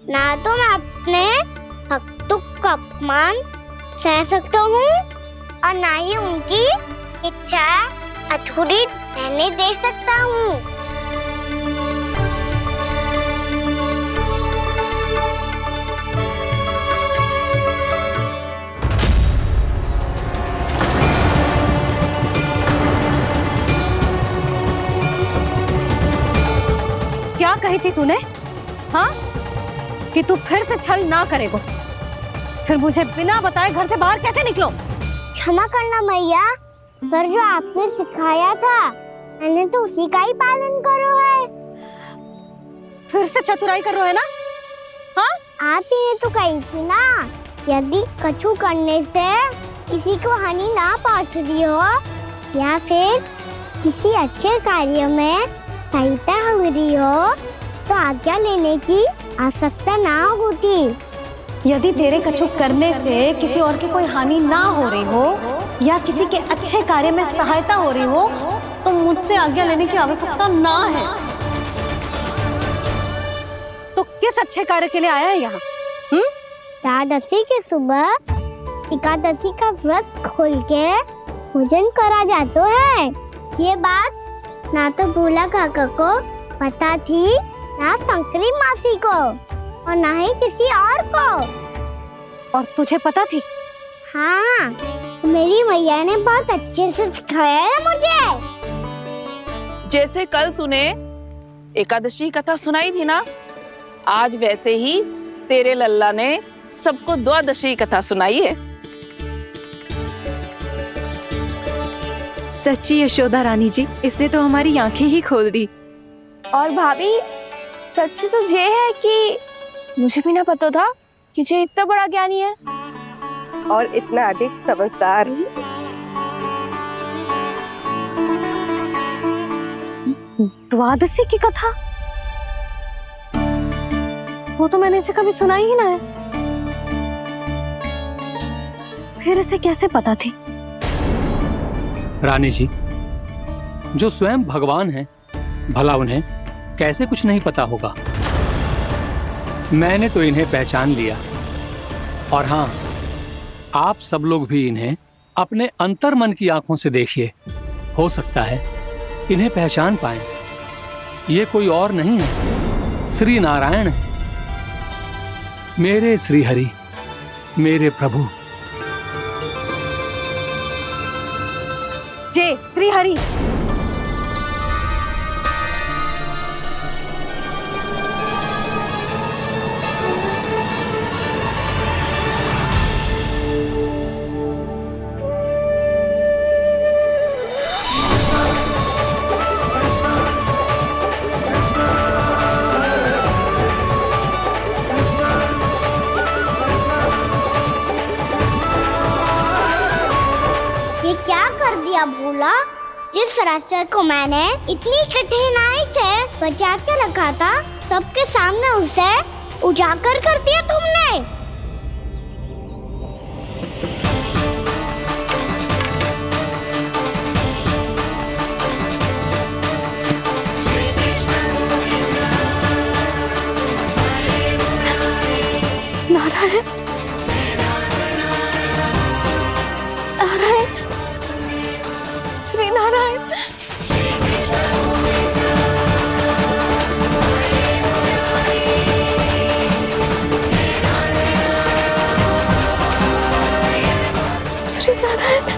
ना तो मैं अपने भक्तों का अपमान सह सकता हूँ और ना ही उनकी इच्छा अधूरी रहने दे सकता हूँ। क्या कही थी तूने? हाँ, कि तू फिर से छल ना करेगा। फिर मुझे बिना बताए घर से बाहर कैसे निकलो? क्षमा करना मैया, पर जो आपने सिखाया था मैंने तो उसी का ही पालन करो है। फिर से चतुराई कर रहे हो है ना? हाँ, आप ही ने तो कही थी ना, यदि कछु करने से किसी को हानि ना पहुंचती हो या फिर किसी अच्छे कार्य में सहायता हो रही हो तो आज्ञा लेने की आवश्यकता ना होती। यदि तेरे कछु करने से किसी और की कोई हानि ना हो रही हो या किसी के अच्छे कार्य में सहायता हो रही हो तो मुझसे आज्ञा लेने की आवश्यकता ना है। तो किस अच्छे कार्य के लिए आया है यहाँ? एकादशी के सुबह एकादशी का व्रत खोल के भोजन करा जाता है। ये बात ना तो भोला काका को पता थी, ना शंकरी मासी को और ना ही किसी और को। और तुझे पता थी? हाँ, मेरी मैया ने बहुत अच्छे से सिखाया है मुझे। जैसे कल तूने एकादशी कथा सुनाई थी ना, आज वैसे ही तेरे लल्ला ने सबको द्वादशी कथा सुनाई है। सच्ची यशोदा रानी जी, इसने तो हमारी आंखें ही खोल दी। और भाभी, सच तो ये है कि मुझे भी ना पता था कि ये इतना बड़ा ज्ञानी है और इतना अधिक समझदार। द्वादशी की कथा? वो तो मैंने इसे कभी सुना ही ना है। फिर इसे कैसे पता थी? रानी जी, जो स्वयं भगवान हैं, भला उन्हें कैसे कुछ नहीं पता होगा। मैंने तो इन्हें पहचान लिया। और हाँ, आप सब लोग भी इन्हें अपने अंतर्मन की आंखों से देखिए, हो सकता है इन्हें पहचान पाएं। ये कोई और नहीं है, श्री नारायण है, मेरे श्री हरि, मेरे प्रभु। जय श्री हरि। ये क्या कर दिया भोला? जिस रास्ते को मैंने इतनी कठिनाई से बचा के रखा था, सबके सामने उसे उजागर कर दिया तुमने। नारायण, नारायण, श्री नारायण। श्री नारायण।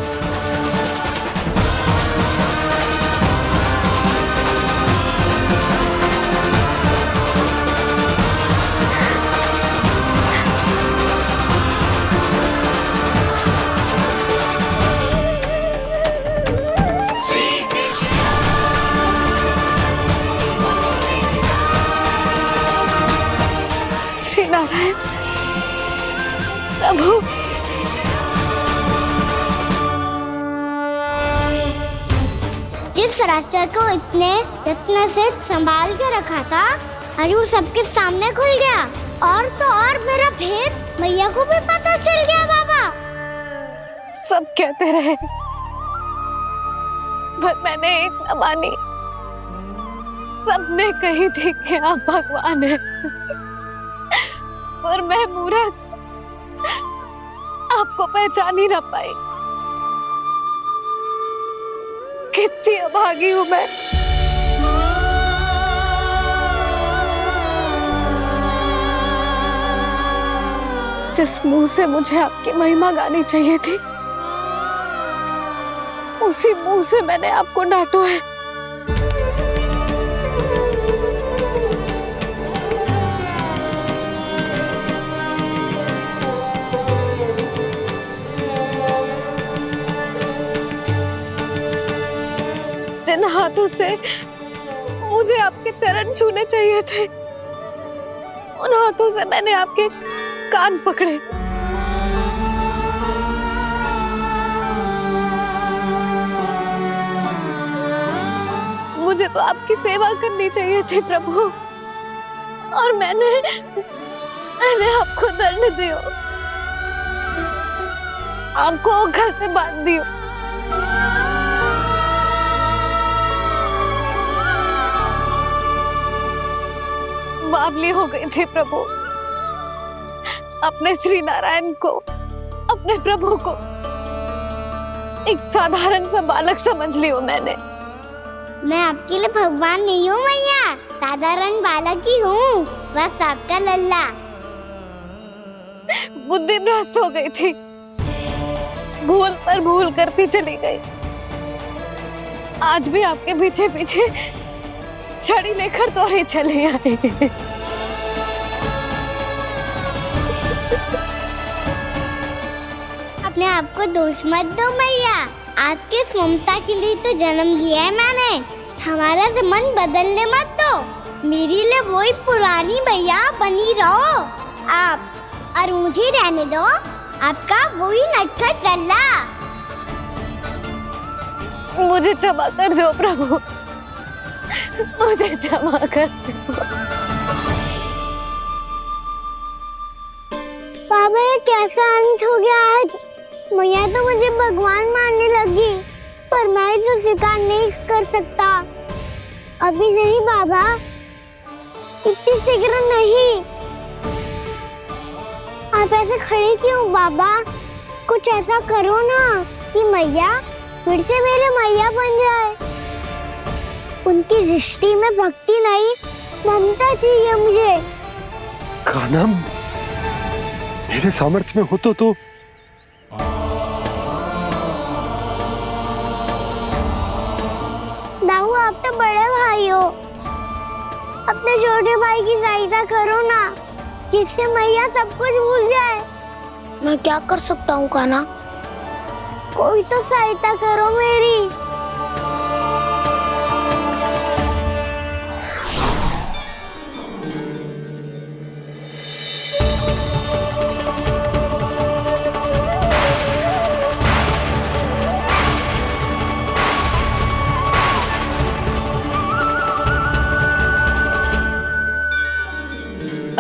श्री नारायण प्रभु। जिस रास्ते को इतने जत्न से संभाल के रखा था, आज वो सबके सामने खुल गया। और तो और मेरा भेद मैया को भी पता चल गया। बाबा सब कहते रहे, पर मैंने एक न मानी। सबने कही थी कि आप भगवान हैं, पर मैं मूर्ख आपको पहचान ही ना पाई। कितनी अभागी हूं मैं। जिस मुंह से मुझे आपकी महिमा गानी चाहिए थी, उसी मुंह से मैंने आपको डांटा है। जिन हाथों से मुझे आपके चरण छूने चाहिए थे, उन हाथों से मैंने आपके कान पकड़े। मुझे तो आपकी सेवा करनी चाहिए थी प्रभु, और मैंने आपको दंड दियो, आपको घर से बांध दियो। बावली हो गई थी प्रभु। अपने श्री नारायण को, अपने प्रभु को एक साधारण सा बालक समझ लियो मैंने। मैं आपके लिए भगवान नहीं हूँ मैया, साधारण बालक ही हूँ, बस आपका लल्ला। बुद्धि भ्रष्ट हो गई थी, भूल पर भूल करती चली गई। आज भी आपके पीछे पीछे छड़ी लेकर दौड़े चले आए। अपने आप को दोष मत दो मैया, आपके ममता के लिए तो जन्म लिया है मैंने। हमारा मन बदलने मत दो, मेरे लिए वही पुरानी भैया बनी रहो आप, और मुझे रहने दो आपका वही नटखट लल्ला। मुझे क्षमा कर दो प्रभु, मुझे क्षमा कर दो। बाबा ये कैसा अंत हो गया आज? मैया तो मुझे भगवान मानने लगी, पर मैं इसे स्वीकार नहीं कर सकता। अभी नहीं बाबा, इतनी शीघ्र नहीं। आप ऐसे खड़े क्यों बाबा? कुछ ऐसा करो ना कि मैया फिर से मेरे मैया बन जाए। उनकी दृष्टि में भक्ति नहीं, ममता चाहिए मुझे। कान्हा, मेरे सामर्थ्य में हो तो दाऊ, आप तो बड़े भाई हो, अपने छोटे भाई की सहायता करो ना, जिससे मैया सब कुछ भूल जाए। मैं क्या कर सकता हूँ कान्हा? कोई तो सहायता करो मेरी।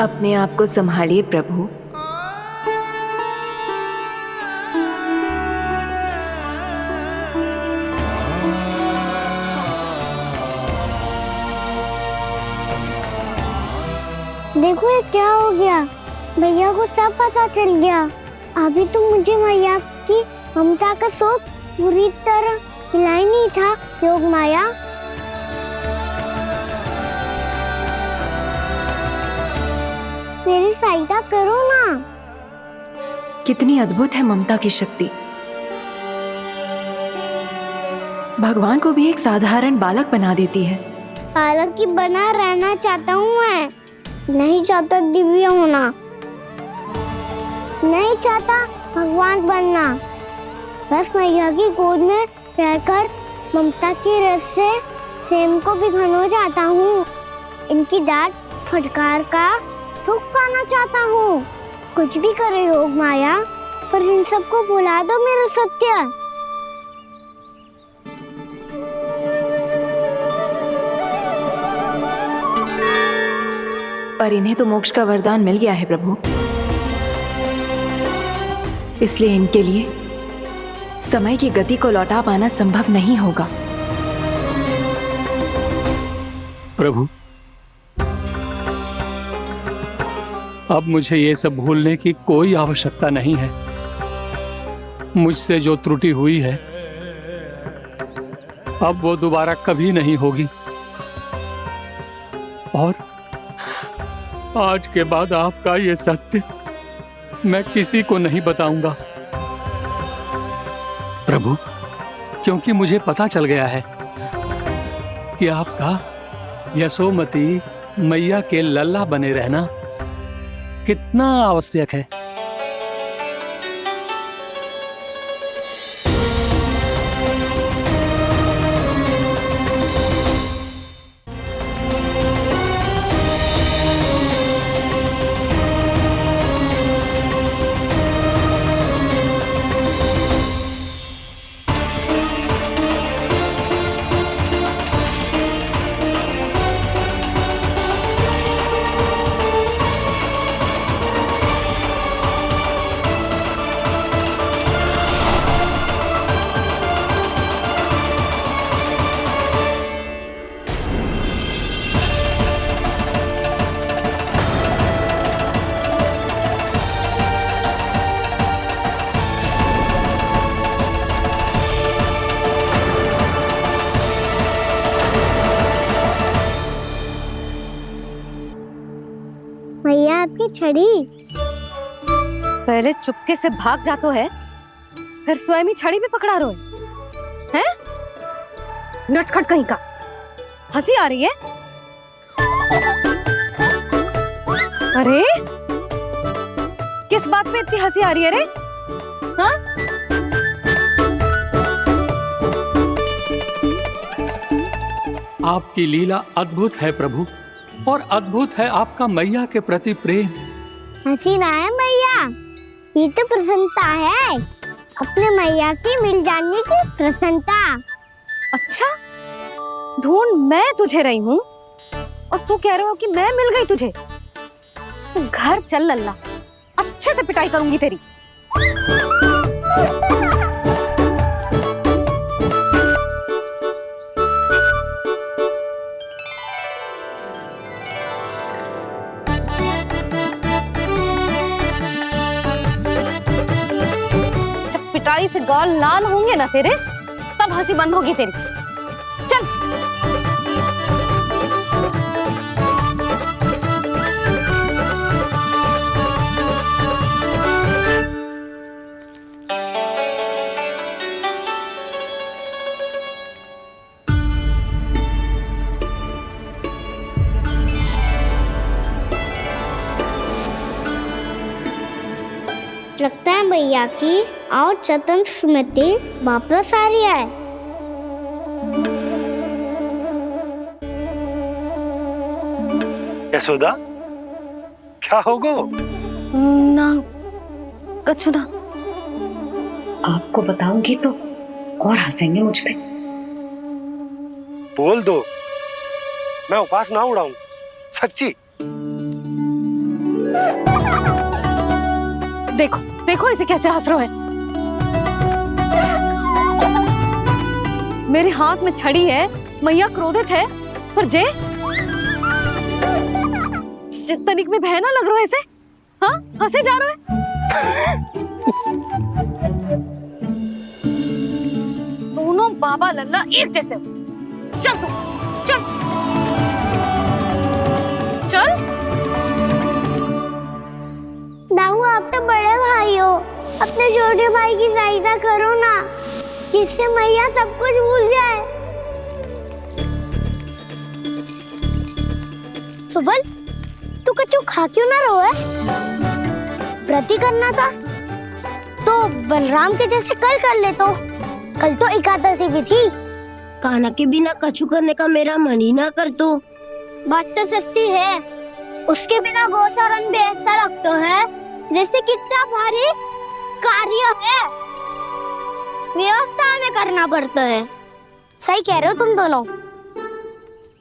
अपने आप को संभालिए प्रभु। देखो ये क्या हो गया, भैया को सब पता चल गया। अभी तो मुझे मैया की ममता का शौक पूरी तरह मिला ही नहीं था। योग माया, मेरी सहायता करो ना। कितनी अद्भुत है ममता की शक्ति। भगवान को भी एक साधारण बालक बना देती है। बालक की बना रहना चाहता हूँ मैं, नहीं चाहता दिव्य होना, नहीं चाहता भगवान बनना। बस मैया की गोद में रहकर ममता की रस से सेम को भिगोना चाहता हूँ। इनकी डांट फटकार का सुख पाना चाहता हूँ। कुछ भी करे योग माया, पर इन सबको भुला दो मेरा सत्य। पर इन्हें तो मोक्ष का वरदान मिल गया है प्रभु, इसलिए इनके लिए समय की गति को लौटा पाना संभव नहीं होगा। प्रभु, अब मुझे ये सब भूलने की कोई आवश्यकता नहीं है। मुझसे जो त्रुटि हुई है अब वो दोबारा कभी नहीं होगी, और आज के बाद आपका ये सत्य मैं किसी को नहीं बताऊंगा प्रभु, क्योंकि मुझे पता चल गया है कि आपका यशोमती मैया के लल्ला बने रहना कितना आवश्यक है। भैया आपकी छड़ी। पहले चुपके से भाग जातो है, फिर स्वयं ही छड़ी भी पकड़ा रो है? नटखट कहीं का। हंसी आ रही है? अरे किस बात पे इतनी हंसी आ रही है रे? हाँ? आपकी लीला अद्भुत है प्रभु, और अद्भुत है आपका मैया के प्रति प्रेम। हंसी ना है मैया, ये तो प्रसन्नता है, अपने मैया से मिल जाने की प्रसन्नता। अच्छा, ढूंढ मैं तुझे रही हूँ और तू कह रहे हो कि मैं मिल गई तुझे। तू घर चल लल्ला, अच्छे से पिटाई करूंगी तेरी। जब पिटाई से गाल लाल होंगे ना तेरे, तब हंसी बंद होगी तेरी। चल। लगता है भैया की और चतन स्मृति वापस आ रही है। यशोदा, क्या होगो? ना कछु ना। आपको बताऊंगी तो और हंसेंगे मुझ पे। बोल दो, मैं उपास ना उड़ाऊं, सच्ची। देखो देखो इसे कैसे हंस रहा है। मेरे हाथ में छड़ी है, मैया क्रोधित है, पर जे तनिक में भय ना लग रहा है इसे? हाँ, हंसे जा रहा है। दोनों बाबा लल्ला एक जैसे हो। चल तू, चल चल। दाऊ, आप तो बड़े भाई हो, अपने छोटे भाई की सहायता करो ना, जिससे मैया सब कुछ भूल जाए। सुबल, तू कछु खा क्यों ना रहो है? व्रत ही करना था तो बलराम के जैसे कल कर ले तो। कल तो एकादशी भी थी। कान्हा के बिना कछु करने का मेरा मन ही ना कर तो। बात तो सच्ची है, उसके बिना गोचारण भी ऐसा लगता है जैसे कितना भारी कार्य है, व्यवस्था में करना पड़ता है। सही कह रहे हो तुम दोनों।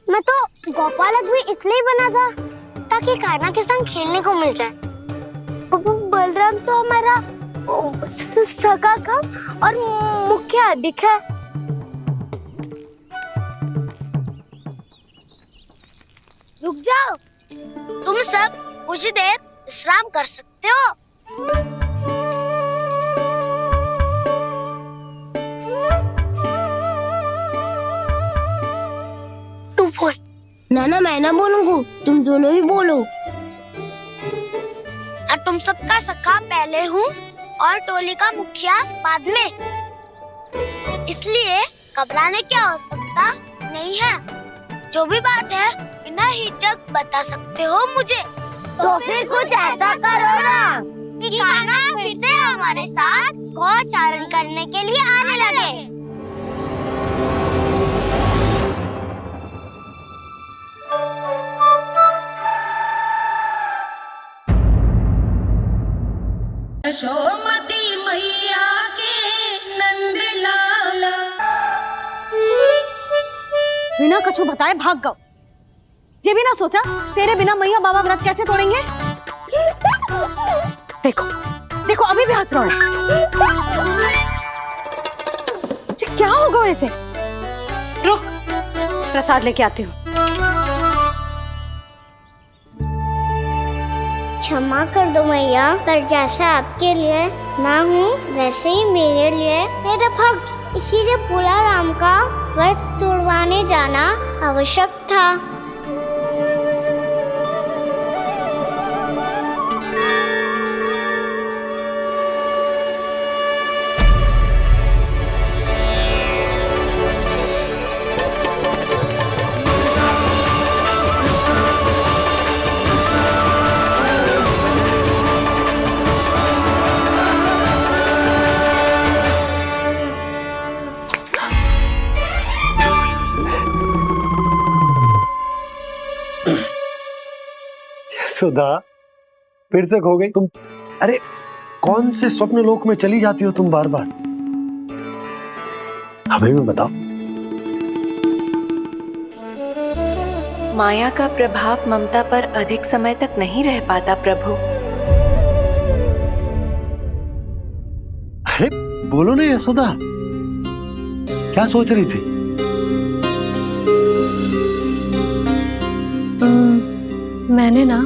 मैं तो गोपालक भी इसलिए बना था ताकि कान्हा के संग खेलने को मिल जाए। बलराम तो हमारा सगा कम और मुख्य अधिक है। रुक जाओ, तुम सब कुछ देर विश्राम कर सकते हो। तू बोल। ना मैं ना बोलूंगा, तुम दोनों ही बोलो। और तुम सबका सखा पहले हूँ और टोली का मुखिया बाद में, इसलिए घबराने की आवश्यकता नहीं है। जो भी बात है बिना हिचक बता सकते हो मुझे। तो फिर कुछ ऐसा करो ना कि कान्हा फिर से हमारे साथ गौचारण करने के लिए आने लगे। यशोमती मैया के नंद लाला। बिना कछु बताए भाग गओ। ये भी ना सोचा तेरे बिना मैया बाबा व्रत कैसे तोड़ेंगे। देखो देखो अभी भी हंस रहा है। क्या होगा वैसे? रुक, प्रसाद लेके आती हूँ। क्षमा कर दो मैया, पर जैसा आपके लिए ना हूँ वैसे ही मेरे लिए मेरा भक्त, इसीलिए भोला राम का व्रत तोड़वाने जाना आवश्यक था। सुधा, फिर से खो गई तुम। अरे कौन से स्वप्न लोक में चली जाती हो तुम बार बार? हमें भी बताओ। माया का प्रभाव ममता पर अधिक समय तक नहीं रह पाता प्रभु। अरे बोलो ना यशोदा, क्या सोच रही थी? मैंने ना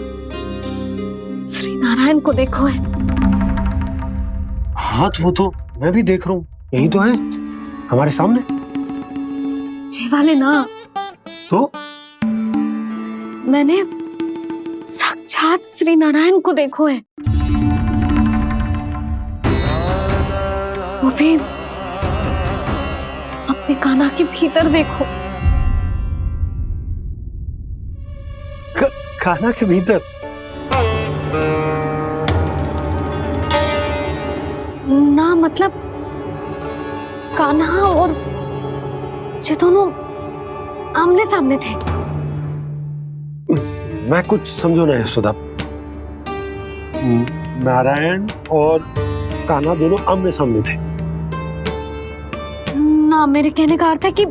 श्री नारायण को देखो है। हाँ तो वो तो मैं भी देख रहा हूँ, यही तो है हमारे सामने। ये वाले ना तो मैंने साक्षात श्री नारायण को देखो है, वो भी अपने कान्हा के भीतर देखो। कान्हा के भीतर? ना मतलब कान्हा और ये दोनों आमने सामने थे। मैं कुछ समझो ना यशोदा। नारायण और कान्हा दोनों आमने सामने थे? ना, मेरे कहने का अर्थ है कि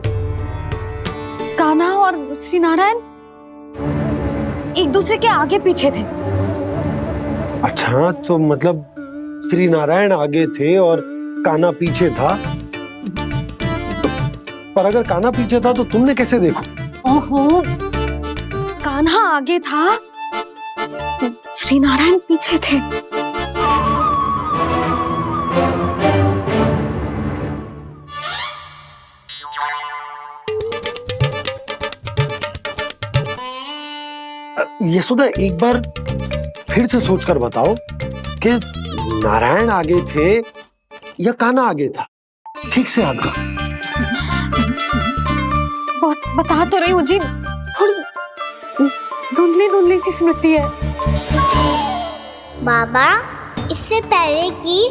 कान्हा और श्री नारायण एक दूसरे के आगे पीछे थे। अच्छा, तो मतलब श्री नारायण आगे थे और कान्हा पीछे था। पर अगर कान्हा पीछे था तो तुमने कैसे देखो? ओहो, कान्हा आगे था, श्री नारायण पीछे थे। यशोदा, एक बार फिर से सोचकर बताओ कि नारायण आगे थे या कान्हा आगे था? ठीक से याद करो। बहुत बता तो रही हूँ जी, थोड़ी धुंधली धुंधली सी स्मृति है। बाबा, इससे पहले कि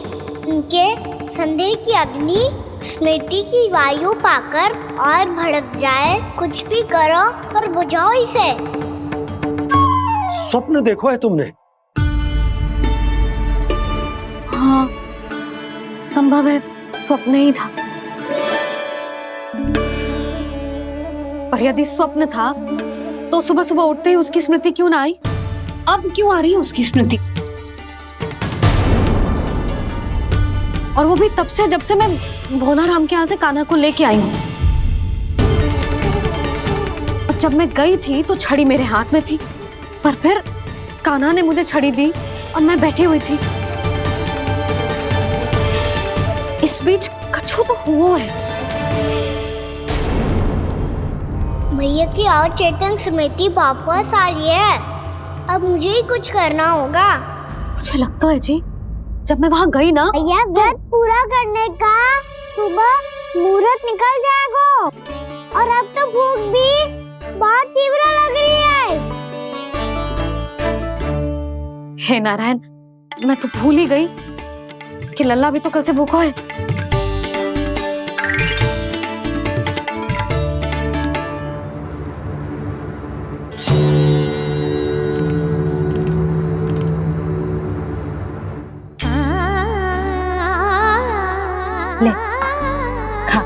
उनके संदेह की अग्नि स्मृति की वायु पाकर और भड़क जाए, कुछ भी करो और बुझाओ इसे। स्वप्न देखो है तुमने? हाँ, संभव है स्वप्न ही था। पर यदि स्वप्न था तो सुबह सुबह उठते ही उसकी स्मृति क्यों ना आई? अब क्यों आ रही है उसकी स्मृति? और वो भी तब से जब से मैं भोला राम के यहाँ से कान्हा को लेके आई हूँ। जब मैं गई थी तो छड़ी मेरे हाथ में थी, पर फिर कान्हा ने मुझे छड़ी दी और मैं बैठी हुई थी। इस बीच कछु तो हुआ है। भैया की और चेतन स्मृति वापस आ रही है। अब मुझे ही कुछ करना होगा। मुझे लगता है जी, जब मैं वहाँ गई ना, भैया व्रत पूरा करने का सुबह मुहूर्त निकल जाएगा और अब तो भूख भी बहुत तीव्र लग रही है। हे नारायण, मैं तो भूल ही गई कि लल्ला भी तो कल से भूखा है। ले खा।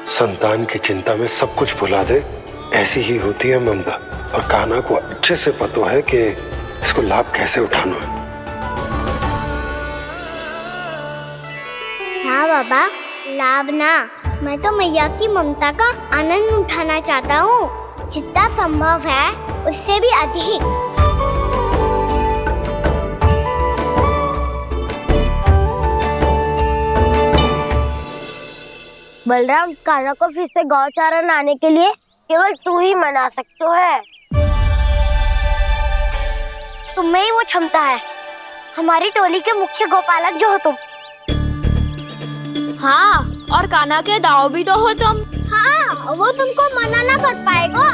संतान की चिंता में सब कुछ भुला दे, ऐसी ही होती है ममता। और कान्हा को अच्छे से पता है कि इसको लाभ कैसे उठाना है। हाँ बाबा, लाभ ना, मैं तो मैया की ममता का आनंद उठाना चाहता हूँ, जितना संभव है उससे भी अधिक। बलराम, कान्हा को फिर से गौचारण आने के लिए केवल तू ही मना सकते है। तुम्हें ही वो क्षमता है, हमारी टोली के मुख्य गोपालक जो हो तुम। हाँ, और कान्हा के दाव भी तो हो तुम। हाँ, वो तुमको मना ना कर पाएगा।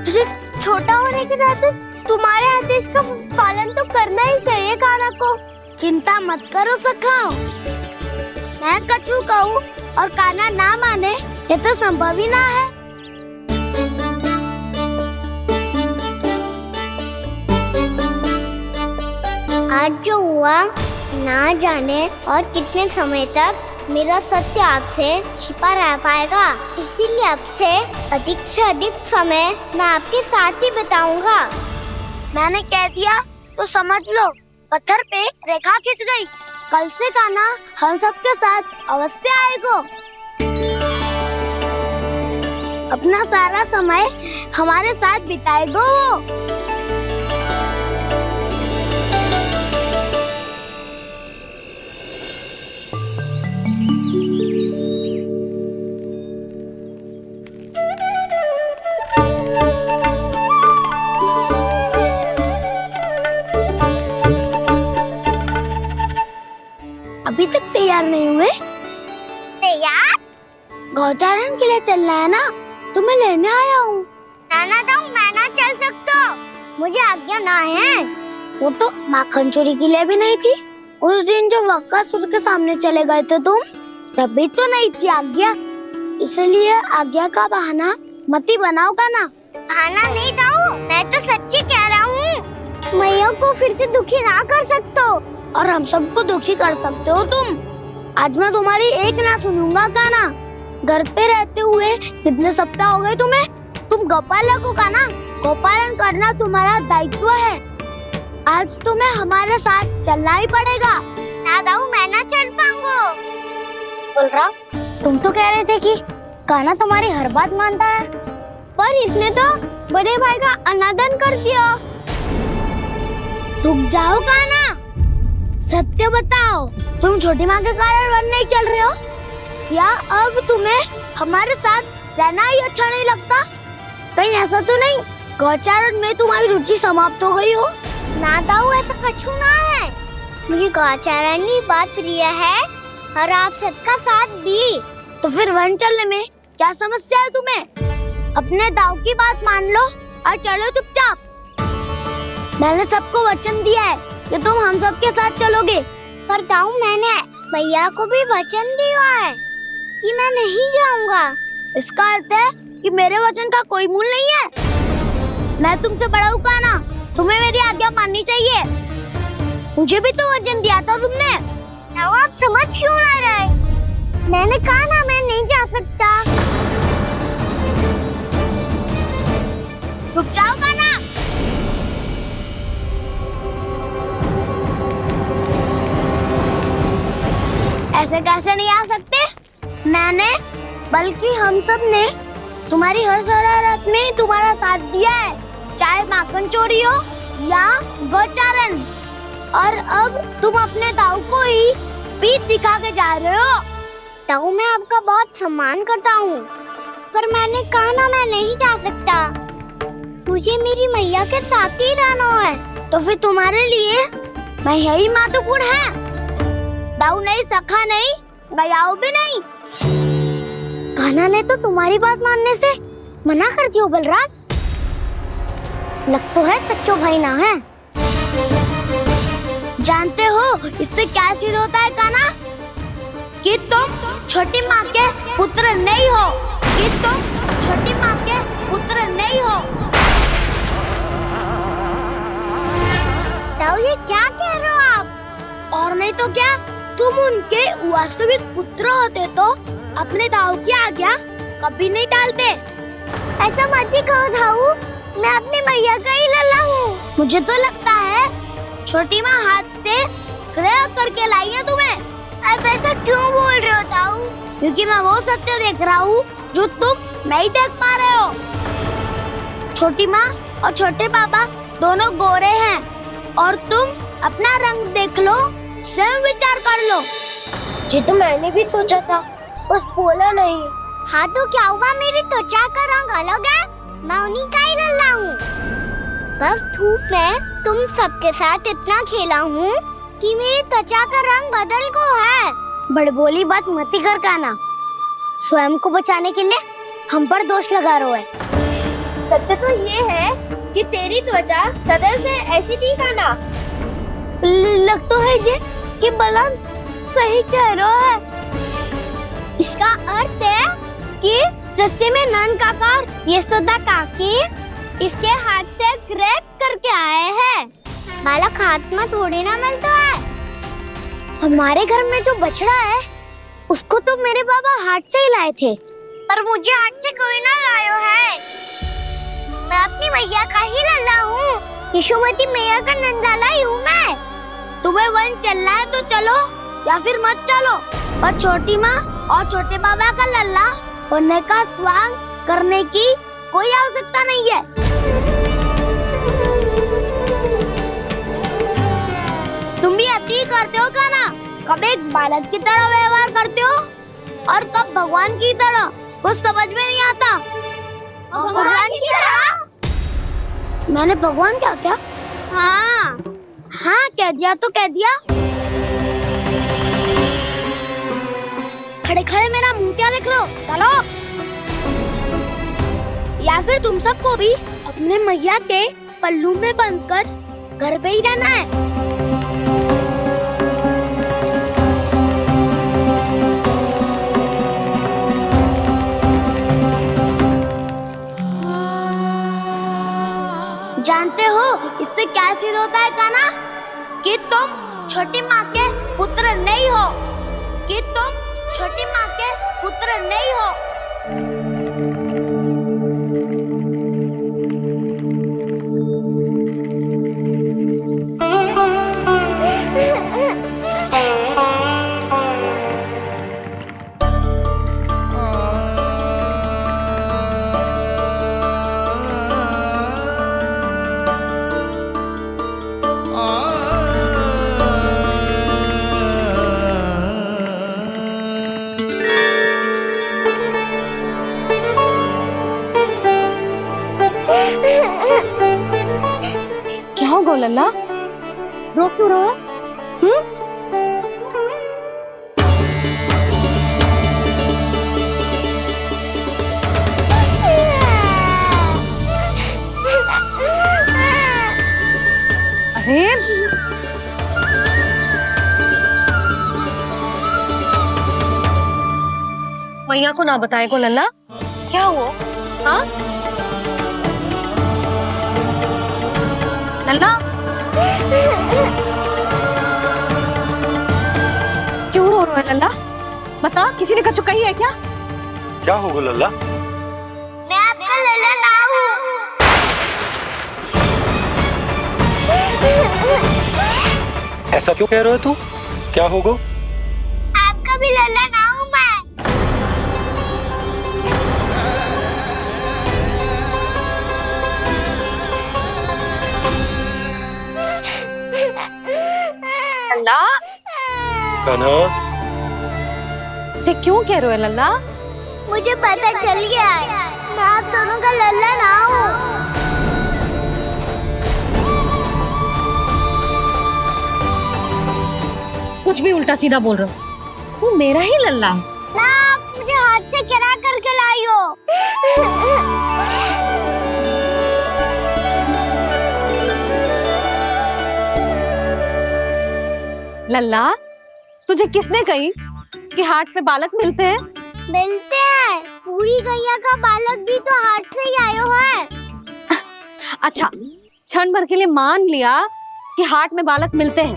तुझे छोटा होने के नाते तुम्हारे आदेश का पालन तो करना ही चाहिए कान्हा को। चिंता मत करो सखा, मैं कछु कहूँ और कान्हा ना माने, ये तो संभव ही ना है। आज जो हुआ ना जाने और कितने समय तक मेरा सत्य आपसे छिपा रह पाएगा, इसीलिए आपसे अधिक से अधिक समय मैं आपके साथ ही बिताऊंगा। मैंने कह दिया तो समझ लो, पत्थर पे रेखा खिंच गई। कल से कान्हा हम सबके साथ अवश्य आएगा। अपना सारा समय हमारे साथ बिताएगा वो। अभी तक तैयार नहीं हुए? तैयार? गौचारण के लिए चलना है ना, तुम्हें लेने आया हूँ। नाना दाऊ, मैं ना चल सकता, मुझे आज्ञा ना है। वो तो माखन चोरी के लिए भी नहीं थी। उस दिन जो वक्कासुर के सामने चले गए थे तुम, तभी तो नहीं थी आज्ञा। इसलिए आज्ञा का बहाना मत ही बनाओगा ना। बहाना नहीं दाऊ, मैं तो सच्ची कह रहा हूँ। मैया को फिर से दुखी ना कर सकते हो और हम सबको दुखी कर सकते हो तुम। आज मैं तुम्हारी एक ना सुनूंगा कान्हा। घर पे रहते हुए कितने सप्ताह हो गए तुम्हें? तुम गोपालक हो कान्हा, गोपालन करना तुम्हारा दायित्व है। आज तुम्हें हमारे साथ चलना ही पड़ेगा। ना दाऊ, मैं ना चल पाऊंगा। बलराम, तुम तो कह रहे थे कि कान्हा तुम्हारी हर बात मानता है, पर इसने तो बड़े भाई का अनादर कर दिया। रुक जाओ कान्हा, सत्य बताओ, तुम छोटी माँ के कारण वन नहीं चल रहे हो या अब तुम्हें हमारे साथ रहना ही अच्छा नहीं लगता? कहीं ऐसा तो नहीं गौचारण में तुम्हारी रुचि समाप्त हो गई हो? ना दाऊ, ऐसा कछु ना है। मुझे गौचारण की बात प्रिय है और आप सबका साथ भी। तो फिर वन चलने में क्या समस्या है तुम्हें? अपने दाऊ की बात मान लो और चलो चुपचाप। मैंने सबको वचन दिया है कि तुम हम सबके साथ चलोगे। पर दाऊ, मैंने भैया को भी वचन दिया है कि मैं नहीं जाऊंगा। इसका अर्थ है कि मेरे वचन का कोई मूल नहीं है। मैं तुमसे बड़ा हूँ कान्हा, तुम्हें मेरी आज्ञा माननी चाहिए। मुझे भी तो वचन दिया था तुमने। आप समझ क्यों आ रहे? मैंने कहा ना, मैं नहीं जा सकता। रुक जाओ कैसे नहीं आ सकते? मैंने बल्कि हम सब ने तुम्हारी हर शरारत में तुम्हारा साथ दिया है, चाहे माखन चोरी हो या गोचारण। और अब तुम अपने ताऊ को ही पीठ दिखा के जा रहे हो। ताऊ, मैं आपका बहुत सम्मान करता हूँ, पर मैंने कहा ना मैं नहीं जा सकता। मुझे मेरी मैया के साथ ही रहना है। तो फिर तुम्हारे लिए मैं यही महत्वपूर्ण है। ताऊ नहीं, सखा नहीं, गयाऊ भी नहीं। कान्हा ने तो तुम्हारी बात मानने से मना कर दियो बलराम। लग तो है सच्चो भाई ना है। जानते हो इससे क्या सिद्ध होता है कान्हा? कि तुम छोटी माँ के पुत्र नहीं हो, कि तुम छोटी माँ के पुत्र नहीं हो। ताऊ, ये क्या कह रहे हो आप? और नहीं तो क्या, तुम उनके वास्तविक पुत्र होते तो अपने ताऊ की आज्ञा कभी नहीं टालते। ऐसा मत ही कहो ताऊ, मैं अपनी मैया का ही लल्ला हूँ। मुझे तो लगता है छोटी माँ हाथ से ग्रह करके लाई है तुम्हें। अब ऐसा क्यों बोल रहे हो ताऊ? क्योंकि मैं वो सत्य देख रहा हूँ जो तुम नहीं देख पा रहे हो। छोटी माँ और छोटे पापा दोनों गोरे हैं, और तुम अपना रंग देख लो, स्वयं विचार कर लो। जी तो मैंने भी सोचा था, बस बोला नहीं। हाँ तो क्या हुआ, मेरी त्वचा का रंग अलग है, मैं उन्हीं का ही लल्ला हूँ। बस धूप में तुम सबके साथ इतना खेला हूँ कि मेरी त्वचा का रंग बदल को है। बड़बोली बात मत ही कर कान्हा। स्वयं को बचाने के लिए हम पर दोष लगा रहे हो। सत्य तो ये है कि तेरी त्वचा सदैव से ऐसी थी कान्हा। लग तो है ये कि बलराम सही कह रहा है। इसका अर्थ है कि सस्ते में नंद काका यशोदा काकी इसके हाथ से ग्रेप करके आए हैं। बालक हाथ में थोड़ी ना मिलता है। हमारे घर में जो बछड़ा है उसको तो मेरे बाबा हाथ से ही लाए थे, पर मुझे हाथ से कोई ना लायो है। मैं अपनी मैया का ही लल्ला हूँ, यशोमती मैया का नंदलाला ही हूँ मैं। तुम्हें वन चलना है तो चलो, या फिर मत चलो, और छोटी माँ और छोटे बाबा का लल्ला होने का स्वांग करने की कोई आवश्यकता नहीं है। तुम भी अति करते हो कान्हा, कब एक बालक की तरह व्यवहार करते हो और कब भगवान की तरह, कुछ समझ में नहीं आता। भगवान की तरह? मैंने भगवान क्या क्या? हाँ हाँ, कह दिया तो कह दिया। खड़े खड़े मेरा मुंह क्या देख रहे हो? चलो। या फिर तुम सबको भी अपने मैया के पल्लू में बंधकर घर पे ही रहना है। जानते हो इससे क्या सिद्ध होता है कान्हा? कि तुम छोटी माँ के पुत्र नहीं हो, कि तुम छोटी माँ के पुत्र नहीं हो। क्या हो गो लल्ला, रो क्यों रहा है? अरे मैया को ना बताए को लल्ला, क्या हुआ? हाँ लल्ला, क्यों रो रहा है लल्ला? बता, किसी ने कछु कही है क्या? क्या होगा लल्ला? मैं आपका लल्ला ना हूँ। ऐसा क्यों कह रहे हो तू? क्या होगा? आपका अभी लल्ला ना हूँ मैं। लल्ला कान्हा, जी क्यों कह रहे हो लल्ला? मुझे पता चल गया है, मैं आप दोनों का लल्ला ना हूँ। कुछ भी उल्टा सीधा बोल रहे हो। तू मेरा ही लल्ला है ना, आप मुझे हाथ से गिरा करके लाई हो। लल्ला, तुझे किसने कही कि हाट में बालक मिलते हैं? मिलते हैं, पूरी गैया का बालक भी तो हाट से ही आयो है। अच्छा, क्षण भर के लिए मान लिया कि हाट में बालक मिलते हैं,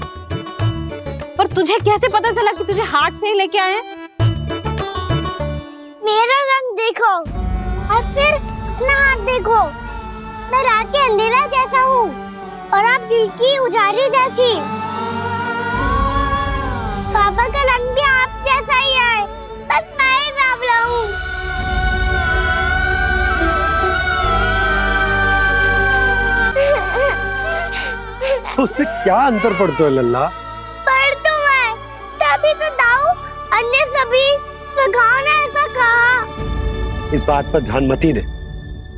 पर तुझे कैसे पता चला कि तुझे हाट से ही लेके आए? मेरा रंग देखो और फिर अपना हाथ देखो। मैं रात के अंधेरा जैसा हूँ और आप दिल की उजाली जैसी। पापा का रंग भी आप जैसा ही है, बस मैं ही बावला हूँ। उससे क्या अंतर पड़ता है लल्ला? पर तो मैं तभी तो दाऊ अन्य सभी सखाओ ने ऐसा कहा। इस बात पर ध्यान मत ही दे।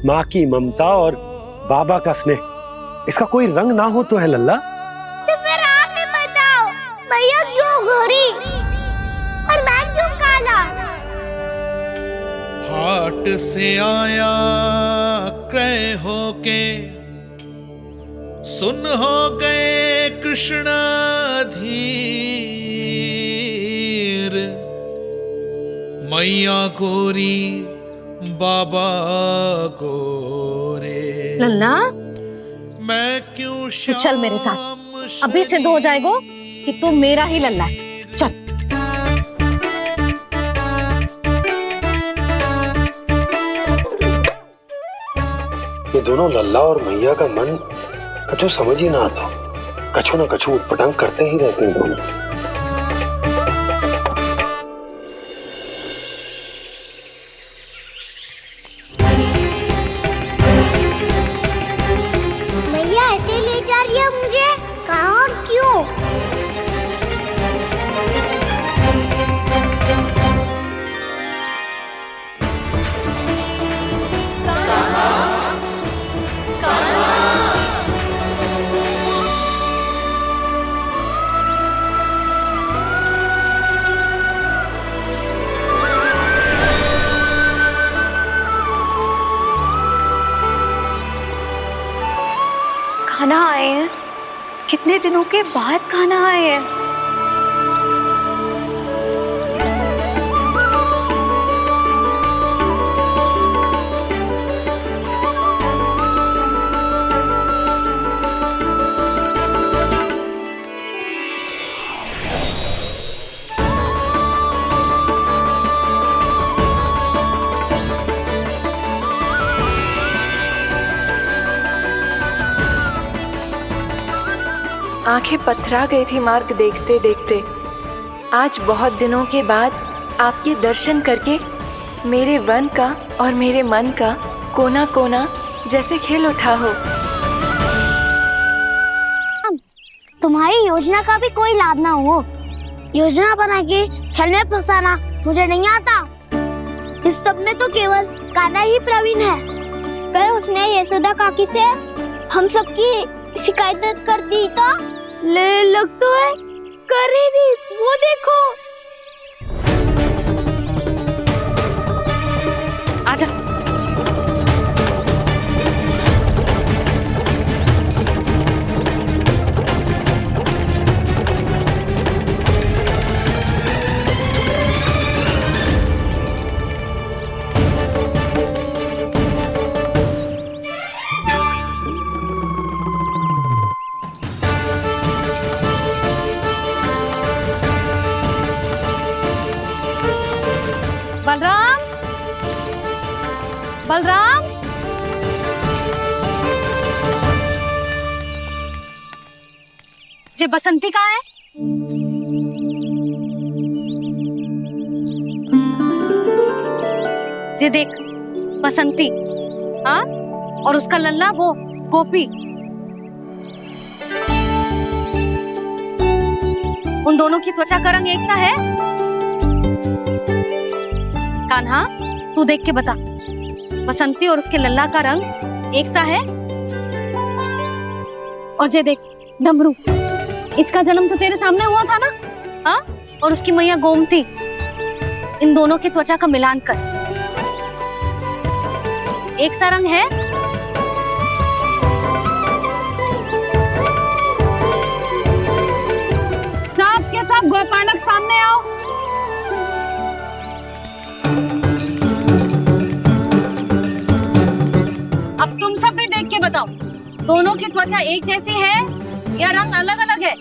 माँ की ममता और बाबा का स्नेह, इसका कोई रंग ना हो तो है लल्ला। तो फिर आप ही बताओ, मैया क्यों गोरी और मैं क्यों काला? हाट से आया क्रय होके, सुन हो गए कृष्ण धीर। मैया गोरी बाबा गोरे, लल्ला मैं क्यों तो चल मेरे साथ, अभी सिद्ध हो जाएगा कि तू मेरा ही लल्ला है। चल। ये दोनों लल्ला और मैया का मन कछु समझ ही ना आता, कछु ना कछु उटपटांग करते ही रहते हैं दोनों। मैया ऐसे ले जा रही है मुझे, कहाँ और क्यों? खाना आए हैं, कितने दिनों के बाद खाना आए हैं। आंखें पथरा गई थी मार्ग देखते देखते। आज बहुत दिनों के बाद आपके दर्शन करके मेरे वन का और मेरे मन का कोना कोना जैसे खिल उठा हो। तुम्हारी योजना का भी कोई लाभ ना हो। योजना बना के छल में फंसाना मुझे नहीं आता। इस सब में तो केवल कान्हा ही प्रवीण है। कल उसने यशोदा काकी से हम सबकी शिकायत कर दी तो ले लग तो है कर ही दी, वो देखो। आजा। बलराम, बलराम, ये बसंती कहाँ है? जे देख, बसंती, हाँ, और उसका लल्ला वो गोपी, उन दोनों की त्वचा का रंग एक सा है? कान्हा, तू देख के बता, बसंती और उसके लल्ला का रंग एक सा है? और जे देख, डमरू, इसका जन्म तो तेरे सामने हुआ था ना, हाँ? और उसकी मैया गोमती, इन दोनों की त्वचा का मिलान कर, एक सा रंग है? सब के सब गोपालक सामने आओ। अब तुम सब भी देख के बताओ, दोनों की त्वचा एक जैसी है या रंग अलग अलग है?